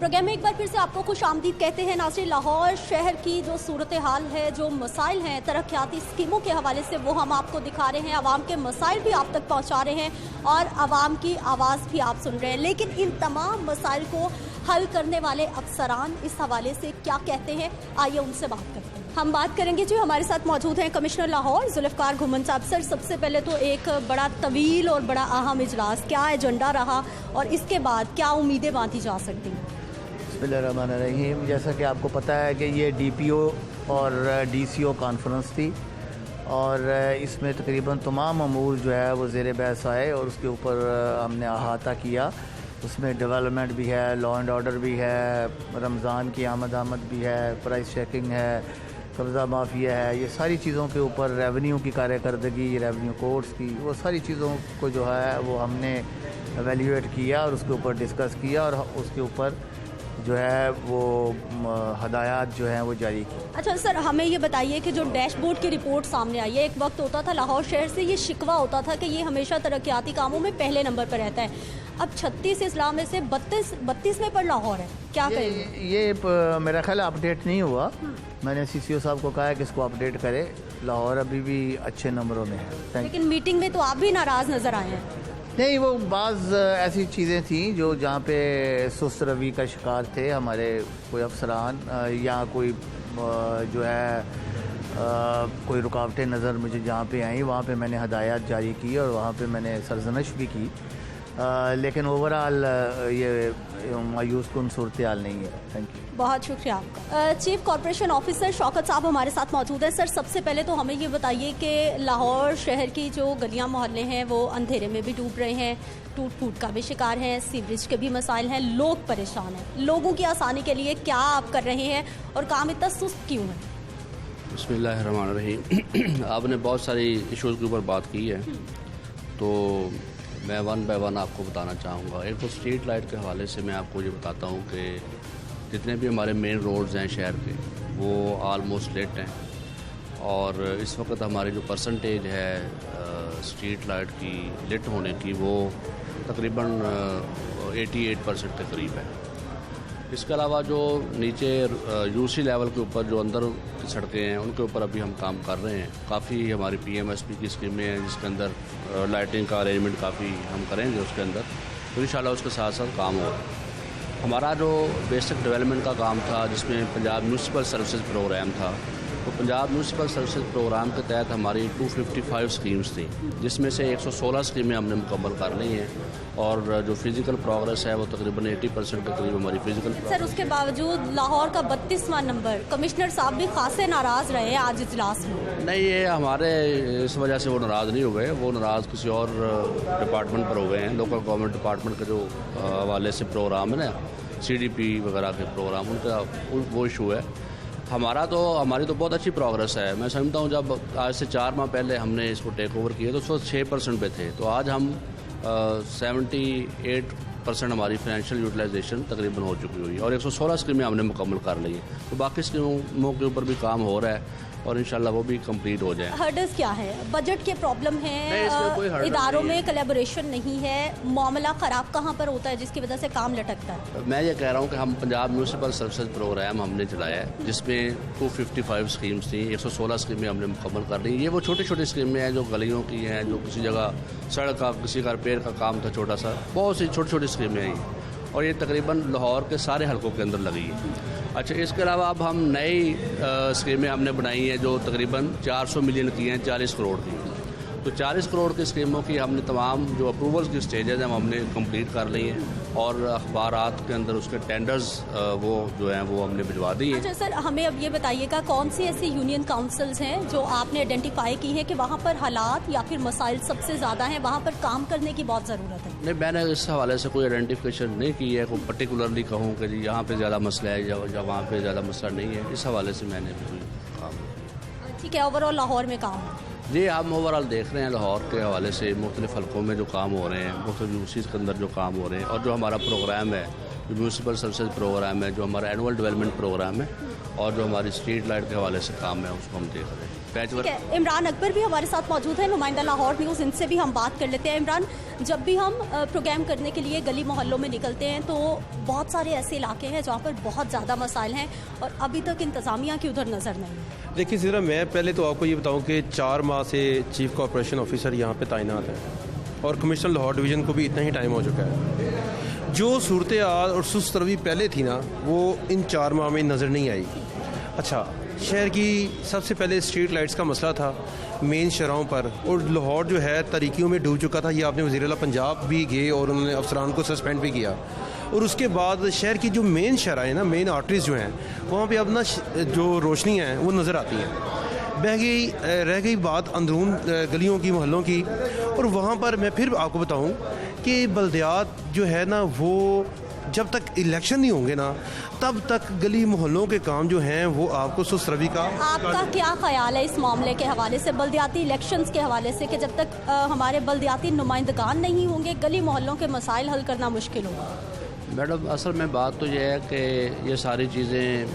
प्रोग्राम में एक बार फिर से आपको खुश आमदीद कहते हैं। नाज़रीन, लाहौर शहर की जो सूरत हाल है, जो मसाइल हैं तरक्याती स्कीमों के हवाले से, वो हम आपको दिखा रहे हैं। आवाम के मसाइल भी आप तक पहुंचा रहे हैं और आवाम की आवाज़ भी आप सुन रहे हैं। लेकिन इन तमाम मसाइल को हल करने वाले अफसरान इस हवाले से क्या कहते हैं, आइए उनसे बात करते हैं। हम बात करेंगे जी, हमारे साथ मौजूद हैं कमिश्नर लाहौर जुल्फ़िकार घुमन साहब। सर, सबसे पहले तो एक बड़ा तवील और बड़ा अहम इजलास, क्या एजेंडा रहा और इसके बाद क्या उम्मीदें बांधी जा सकती हैं? बिस्मिल्लाहिर्रहमानिर्रहीम। जैसा कि आपको पता है कि ये DPO और DCO कॉन्फ्रेंस थी, और इसमें तकरीबन तमाम अमूर जो है वो ज़ेर बहस आए और उसके ऊपर हमने अहाता किया। उसमें डेवलपमेंट भी है, लॉ एंड ऑर्डर भी है, रमज़ान की आमद भी है, प्राइस चेकिंग है, कब्ज़ा माफिया है, ये सारी चीज़ों के ऊपर रेवेन्यू की कारकर्दगी, रेवेन्यू कोर्ट्स की, वो सारी चीज़ों को जो है वो हमने एवेल्यूएट किया और उसके ऊपर डिस्कस किया और उसके ऊपर जो है वो हदायत जो है वो जारी की। अच्छा सर, हमें ये बताइए कि जो डैशबोर्ड की रिपोर्ट सामने आई है, एक वक्त होता था लाहौर शहर से ये शिकवा होता था कि ये हमेशा तरक्याती कामों में पहले नंबर पर रहता है। अब 36 अजला में से 32वें पर लाहौर है, क्या करेंगे? ये मेरा ख्याल अपडेट नहीं हुआ। मैंने CCO साहब को कहा है कि इसको अपडेट करे। लाहौर अभी भी अच्छे नंबरों में है। लेकिन मीटिंग में तो आप भी नाराज़ नज़र आए हैं। नहीं, वो बाज़ ऐसी चीज़ें थी जो जहाँ पे सुस्त रवि का शिकार थे हमारे कोई अफसरान, या कोई जो है कोई रुकावटें नज़र मुझे जहाँ पे आई, वहाँ पे मैंने हदायत जारी की और वहाँ पे मैंने सरजनश भी की। लेकिन ओवरऑल ये मायूस कुन सूरत हाल नहीं है। थैंक यू, बहुत शुक्रिया आपका। चीफ कॉर्पोरेशन ऑफिसर शौकत साहब हमारे साथ मौजूद है। सर, सबसे पहले तो हमें ये बताइए कि लाहौर शहर की जो गलियां मोहल्ले हैं वो अंधेरे में भी डूब रहे हैं, टूट फूट का भी शिकार हैं, सीवरेज के भी मसाइल हैं, लोग परेशान हैं। लोगों की आसानी के लिए क्या आप कर रहे हैं और काम इतना सुस्त क्यों है? बिस्मिल्लाहिर्रहमानिर्रहीम। आपने बहुत सारी इशूज़ के ऊपर बात की है, तो मैं 1 बाय 1 आपको बताना चाहूँगा। एक तो स्ट्रीट लाइट के हवाले से मैं आपको ये बताता हूँ कि जितने भी हमारे मेन रोड्स हैं शहर के, वो आलमोस्ट लेट हैं, और इस वक्त हमारी जो परसेंटेज है स्ट्रीट लाइट की लिट होने की, वो तकरीबन 88% के करीब है। इसके अलावा जो नीचे यूसी लेवल के ऊपर जो अंदर की सड़कें हैं, उनके ऊपर अभी हम काम कर रहे हैं। काफ़ी हमारी PMSP की स्कीमें हैं जिसके अंदर लाइटिंग का अरेंजमेंट काफ़ी हम करेंगे उसके अंदर। तो इंशाल्लाह उसके साथ साथ काम हो। हमारा जो बेसिक डेवलपमेंट का काम था, जिसमें पंजाब म्यूनसिपल सर्विसेज प्रोग्राम था, तो पंजाब म्यूनसिपल सर्विसेज प्रोग्राम के तहत हमारी 255 स्कीम्स थी, जिसमें से 116 स्कीमें हमने मुकम्मल कर ली हैं और जो फिज़िकल प्रोग्रेस है वो तकरीबन 80% के करीब हमारी फिज़िकल। सर, उसके बावजूद लाहौर का 32वां नंबर, कमिश्नर साहब भी खासे नाराज़ रहे आज इजलास में। नहीं, ये हमारे इस वजह से वो नाराज़ नहीं हो गए, वो नाराज़ किसी और डिपार्टमेंट पर हो गए हैं। लोकल गवर्नमेंट डिपार्टमेंट के जो हवाले से प्रोग्राम है ना, CDP वगैरह के प्रोग्राम, उनका वो इशू है। हमारी तो बहुत अच्छी प्रोग्रेस है। मैं समझता हूँ जब आज से 4 माह पहले हमने इसको टेक ओवर किया तो उस वक्त 6% पे थे, तो आज हम 78% हमारी फाइनेंशियल यूटिलाइजेशन तकरीबन हो चुकी हुई है और 116 स्कीमें हमने मुकम्मल कर ली हैं। तो बाकी स्कीमों के ऊपर भी काम हो रहा है और इंशाल्लाह वो भी कंप्लीट हो जाए। हर्डल्स क्या है? बजट के प्रॉब्लम है, इदारों में कोलैबोरेशन नहीं है, मामला ख़राब कहाँ पर होता है जिसकी वजह से काम लटकता है? मैं ये कह रहा हूँ कि हम पंजाब म्यूनसिपल सर्विसेज प्रोग्राम हमने चलाया है, जिसमें 255 स्कीम्स थी, 116 स्कीमें हमने मुकम्मल कर ली। ये वो छोटी छोटी स्कीमें हैं जो गलियों की हैं, जो किसी जगह सड़क का, किसी का रिपेयर का काम था छोटा सा, बहुत सी छोटी छोटी स्कीमें हैं और ये तकरीबन लाहौर के सारे हलकों के अंदर लगी है। अच्छा, इसके अलावा अब हम नई स्कीमें हमने बनाई हैं जो तकरीबन 400 मिलियन की हैं, 40 करोड़ की। तो 40 करोड़ की स्कीमों की हमने तमाम जो अप्रूवल्स की स्टेजेस हैं हमने कंप्लीट कर ली हैं और अखबारात के अंदर उसके टेंडर्स वो जो हैं वो हमने भिजवा दी हैं। अच्छा सर, हमें अब ये बताइएगा कौन सी ऐसी यूनियन काउंसिल्स हैं जो आपने आइडेंटिफाई की है कि वहाँ पर हालात या फिर मसाइल सबसे ज़्यादा हैं, वहाँ पर काम करने की बहुत ज़रूरत है? नहीं, मैंने इस हवाले से कोई आइडेंटिफिकेशन नहीं की है, कोई पर्टिकुलरली कहूँ कि जी यहाँ पे ज़्यादा मसला है या वहाँ पे ज़्यादा मसला नहीं है, इस हवाले से मैंने कोई काम। ठीक है, ओवरऑल लाहौर में काम जी हम ओवरऑल देख रहे हैं लाहौर के हवाले से मुख्तलिफ हलकों में जो काम हो रहे हैं, मुख्तलिफ यूनिवर्सिटीज़ के अंदर जो काम हो रहे हैं और जो हमारा प्रोग्राम है, जो म्यूनसिपल सर्विसेज प्रोग्राम है, जो हमारा एनुअल डेवलपमेंट प्रोग्राम है और जो हमारी स्ट्रीट लाइट के हवाले से काम है, उसको हम देख रहे हैं। इमरान अकबर भी हमारे साथ मौजूद है, नुमाइंदा लाहौर न्यूज़, इनसे भी हम बात कर लेते हैं। इमरान, जब भी हम प्रोग्राम करने के लिए गली मोहल्लों में निकलते हैं तो बहुत सारे ऐसे इलाके हैं जहाँ पर बहुत ज़्यादा मसाइल हैं और अभी तक इंतज़ामिया की उधर नज़र नहीं है। देखिए ज़रा, मैं पहले तो आपको ये बताऊँ कि 4 माह से चीफ कॉरपोरेशन ऑफिसर यहाँ पे तैनात है और कमिश्नर लाहौर डिवीज़न को भी इतना ही टाइम हो चुका है। जो सूरत हाल और सुस्त रवि पहले थी ना, वो इन 4 माह में नज़र नहीं आई। अच्छा, शहर की सबसे पहले स्ट्रीट लाइट्स का मसला था मेन शहरों पर, और लाहौर जो है तारीकियों में डूब चुका था। ये आपने वज़ीर आला पंजाब भी गए और उन्होंने अफसरान को सस्पेंड भी किया। और उसके बाद शहर की जो मेन शहर है ना, मेन आर्टरीज जो हैं, वहाँ पे अब ना जो रोशनी है वो नज़र आती हैं। रह गई बात अंदरून गलियों की, मोहल्लों की। और वहाँ पर मैं फिर आपको बताऊँ कि बल्दियात जो है ना, वो जब तक इलेक्शन नहीं होंगे ना, तब तक गली मोहल्लों के काम जो हैं वो आपको सुस्त रवि का। आपका क्या ख्याल है इस मामले के हवाले से, बल्दियाती इलेक्शंस के हवाले से, कि जब तक हमारे बल्दियाती नुमाइंदगान नहीं होंगे गली मोहल्लों के मसाइल हल करना मुश्किल होगा? मैडम, असल में बात तो ये है कि ये सारी चीज़ें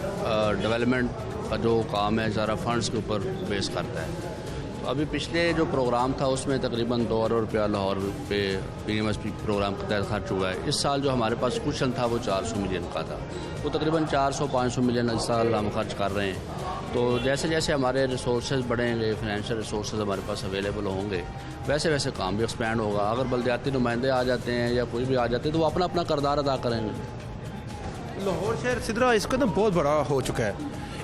डेवलपमेंट का जो काम है ज़रा फंड्स के ऊपर बेस करता है। अभी पिछले जो प्रोग्राम था उसमें तकरीबन 2 अरब रुपया लाहौर पे PMSP प्रोग्राम के तहत खर्च हुआ है। इस साल जो हमारे पास कुशन था वो 400 मिलियन का था, वो तकरीबन 400-500 मिलियन इस साल हम खर्च कर रहे हैं। तो जैसे जैसे हमारे रिसोर्सेज बढ़ेंगे, फाइनेंशियल रिसोर्सेज हमारे पास अवेलेबल होंगे, वैसे वैसे काम भी एक्सपैंड होगा। अगर बल्दियाती नुमाइंदे आ जाते हैं या कोई भी आ जाते हैं तो वो अपना अपना किरदार अदा करेंगे। लाहौर शहर सिदरा इसका ना बहुत बड़ा हो चुका है।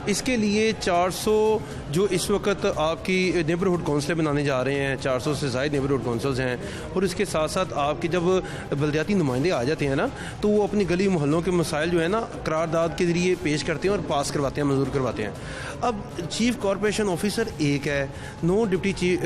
इसके लिए 400 जो इस वक्त आपकी नेबरहुड काउंसिलें बनाने जा रहे हैं, 400 से ज़ायद नेबरहुड काउंसिल्स हैं। और इसके साथ साथ आपके जब बल्दियाती नुमाइंदे आ जाते हैं ना, तो वो अपनी गली मोहल्लों के मसाइल जो है ना करारदाद के ज़रिए पेश करते हैं और पास करवाते हैं, मंजूर करवाते हैं। अब चीफ कॉरपोरेशन ऑफिसर एक है, 9 डिप्टी चीफ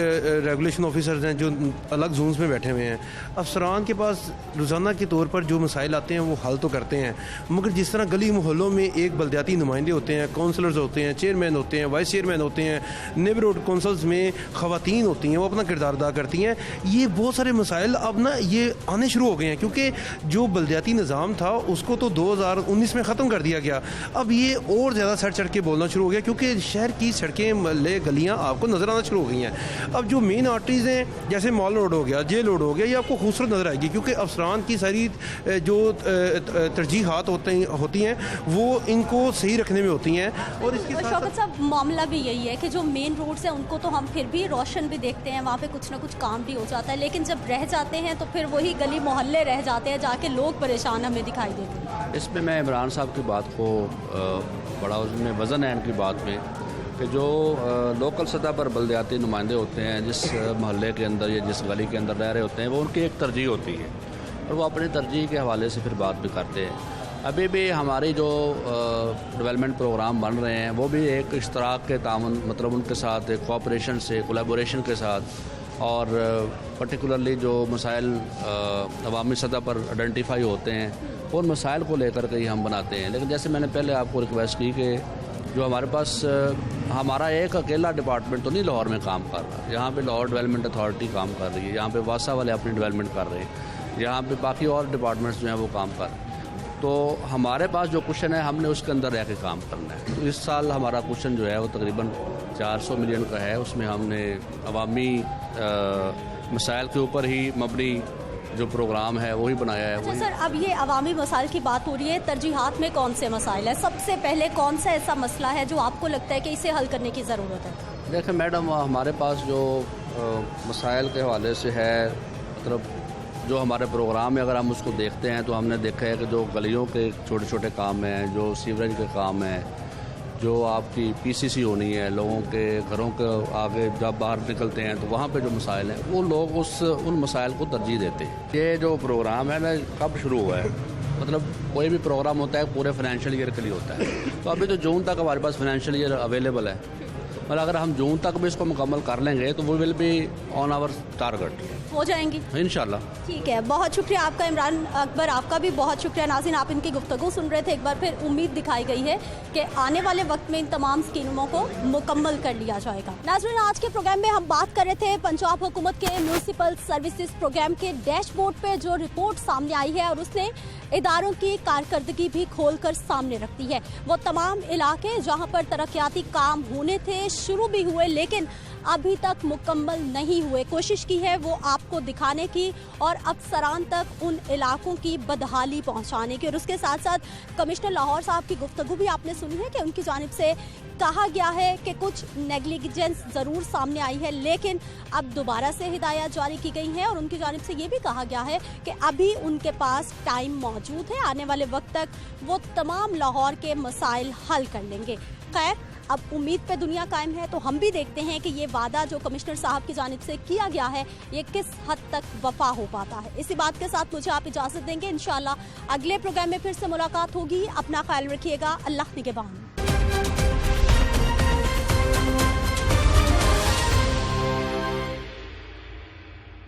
रेगुलेशन ऑफिसर्स हैं जो अलग जोन्स में बैठे हुए हैं। अफसरान के पास रोज़ाना के तौर पर जो मसाइल आते हैं वो हल तो करते हैं, मगर जिस तरह गली मोहल्लों में एक बल्दियाती नुमाइंदे होते हैं, काउंसलर्स होते हैं, चेयरमैन होते हैं, वाइस चेयरमैन होते हैं, नेबरहुड काउंसिल्स में ख़वातीन होती हैं, वो अपना किरदार अदा करती हैं। ये बहुत सारे मसाइल अब ना ये आने शुरू हो गए हैं, क्योंकि जो बल्दियाती निज़ाम था उसको तो 2019 में ख़त्म कर दिया गया। अब ये और ज़्यादा सर चढ़ के बोलना शुरू हो गया, क्योंकि शहर की सड़कें, महल्ले, गलियाँ आपको नज़र आना शुरू हो गई हैं। अब जो मेन आर्टरीज़ हैं, जैसे मॉल रोड हो गया, जेल रोड हो गया, ये आपको खूबसूरत नज़र आएगी, क्योंकि अफसरान की सारी जो तरजीहात होती हैं वो इनको सही रखने में होती हैं और इसके साथ शौकत साहब मामला भी यही है कि जो मेन रोड्स हैं उनको तो हम फिर भी रोशन भी देखते हैं, वहाँ पे कुछ ना कुछ काम भी हो जाता है, लेकिन जब रह जाते हैं तो फिर वही गली मोहल्ले रह जाते हैं, जाके लोग परेशान हमें दिखाई देते हैं। इसमें मैं इमरान साहब की बात को बड़ा उसमें वज़न है इनकी बात में कि जो लोकल सतह पर बलदियाती नुमाइंदे होते हैं, जिस मोहल्ले के अंदर या जिस गली के अंदर रह रहे होते हैं, वो उनकी एक तरजीह होती है और वो अपनी तरजीह के हवाले से फिर बात भी करते हैं। अभी भी हमारी जो डेवलपमेंट प्रोग्राम बन रहे हैं वो भी एक इश्तराक के तामुन, मतलब उनके साथ एक कोऑपरेशन से, कोलैबोरेशन के साथ, और पर्टिकुलरली जो मसाइल अवामी सतह पर आइडेंटिफाई होते हैं उन मसाइल को लेकर के ही हम बनाते हैं। लेकिन जैसे मैंने पहले आपको रिक्वेस्ट की कि जो हमारे पास हमारा एक अकेला डिपार्टमेंट तो नहीं लाहौर में काम कर रहा, यहाँ पे लाहौर डेवलपमेंट अथॉरिटी काम कर रही है, यहाँ पे वासा वाले अपनी डेवलपमेंट कर रहे हैं, यहाँ पे बाकी और डिपार्टमेंट्स जो हैं वो काम कर रहे हैं। तो हमारे पास जो क्वेश्चन है हमने उसके अंदर रह के काम करना है। तो इस साल हमारा क्वेश्चन जो है वो तकरीबन 400 मिलियन का है। उसमें हमने अवामी मसाइल के ऊपर ही मबनी जो प्रोग्राम है वही बनाया है। अच्छा सर, अब ये अवामी मसाइल की बात हो रही है, तरजीहात में कौन से मसाइल है? सबसे पहले कौन सा ऐसा मसला है जो आपको लगता है कि इसे हल करने की ज़रूरत है? देखें मैडम, हमारे पास जो मसाइल के हवाले से है, मतलब जो हमारे प्रोग्राम में अगर हम उसको देखते हैं तो हमने देखा है कि जो गलियों के छोटे छोटे काम हैं, जो सीवरेज के काम हैं, जो आपकी पीसीसी होनी है, लोगों के घरों के आगे जब बाहर निकलते हैं तो वहाँ पे जो मसाइल हैं वो लोग उन मसाइल को तरजीह देते हैं। ये जो प्रोग्राम है ना, कब शुरू हुआ है, मतलब कोई भी प्रोग्राम होता है पूरे फाइनेंशियल ईयर के लिए होता है। तो अभी तो जून तक हमारे पास फाइनेंशियल ईयर अवेलेबल है, मतलब अगर हम जून तक भी इसको मुकम्मल कर लेंगे तो वो will be on our target, हो जाएंगी इंशाल्लाह। ठीक है, बहुत शुक्रिया आपका इमरान अकबर, आपका भी बहुत शुक्रिया। नाज़रीन, आप इनकी गुफ्तगू सुन रहे थे। एक बार फिर उम्मीद दिखाई गई है कि आने वाले वक्त में इन तमाम स्कीमों को मुकम्मल कर लिया जाएगा। नाज़रीन, आज के प्रोग्राम में हम बात कर रहे थे पंजाब हुकूमत के म्यूनसिपल सर्विसेज प्रोग्राम के डैशबोर्ड पे जो रिपोर्ट सामने आई है और उसने इदारों की कारकर्दगी भी खोलकर सामने रखती है। वो तमाम इलाके जहाँ पर तरक्याती काम होने थे, शुरू भी हुए, लेकिन अभी तक मुकम्मल नहीं हुए। कोशिश की है वो आपको दिखाने की और अफसरान तक उन इलाकों की बदहाली पहुंचाने की। और उसके साथ साथ कमिश्नर लाहौर साहब की गुफ्तगू भी आपने सुनी है कि उनकी जानिब से कहा गया है कि कुछ नेग्लिजेंस ज़रूर सामने आई है, लेकिन अब दोबारा से हिदायत जारी की गई हैं और उनकी जानिब से ये भी कहा गया है कि अभी उनके पास टाइम मौजूद है, आने वाले वक्त तक वो तमाम लाहौर के मसाइल हल कर लेंगे। खैर, अब उम्मीद पे दुनिया कायम है, तो हम भी देखते हैं कि ये वादा जो कमिश्नर साहब की जानिब से किया गया है ये किस हद तक वफा हो पाता है। इसी बात के साथ मुझे आप इजाज़त देंगे। इंशाल्लाह अगले प्रोग्राम में फिर से मुलाकात होगी। अपना ख्याल रखिएगा। अल्लाह निगहबान।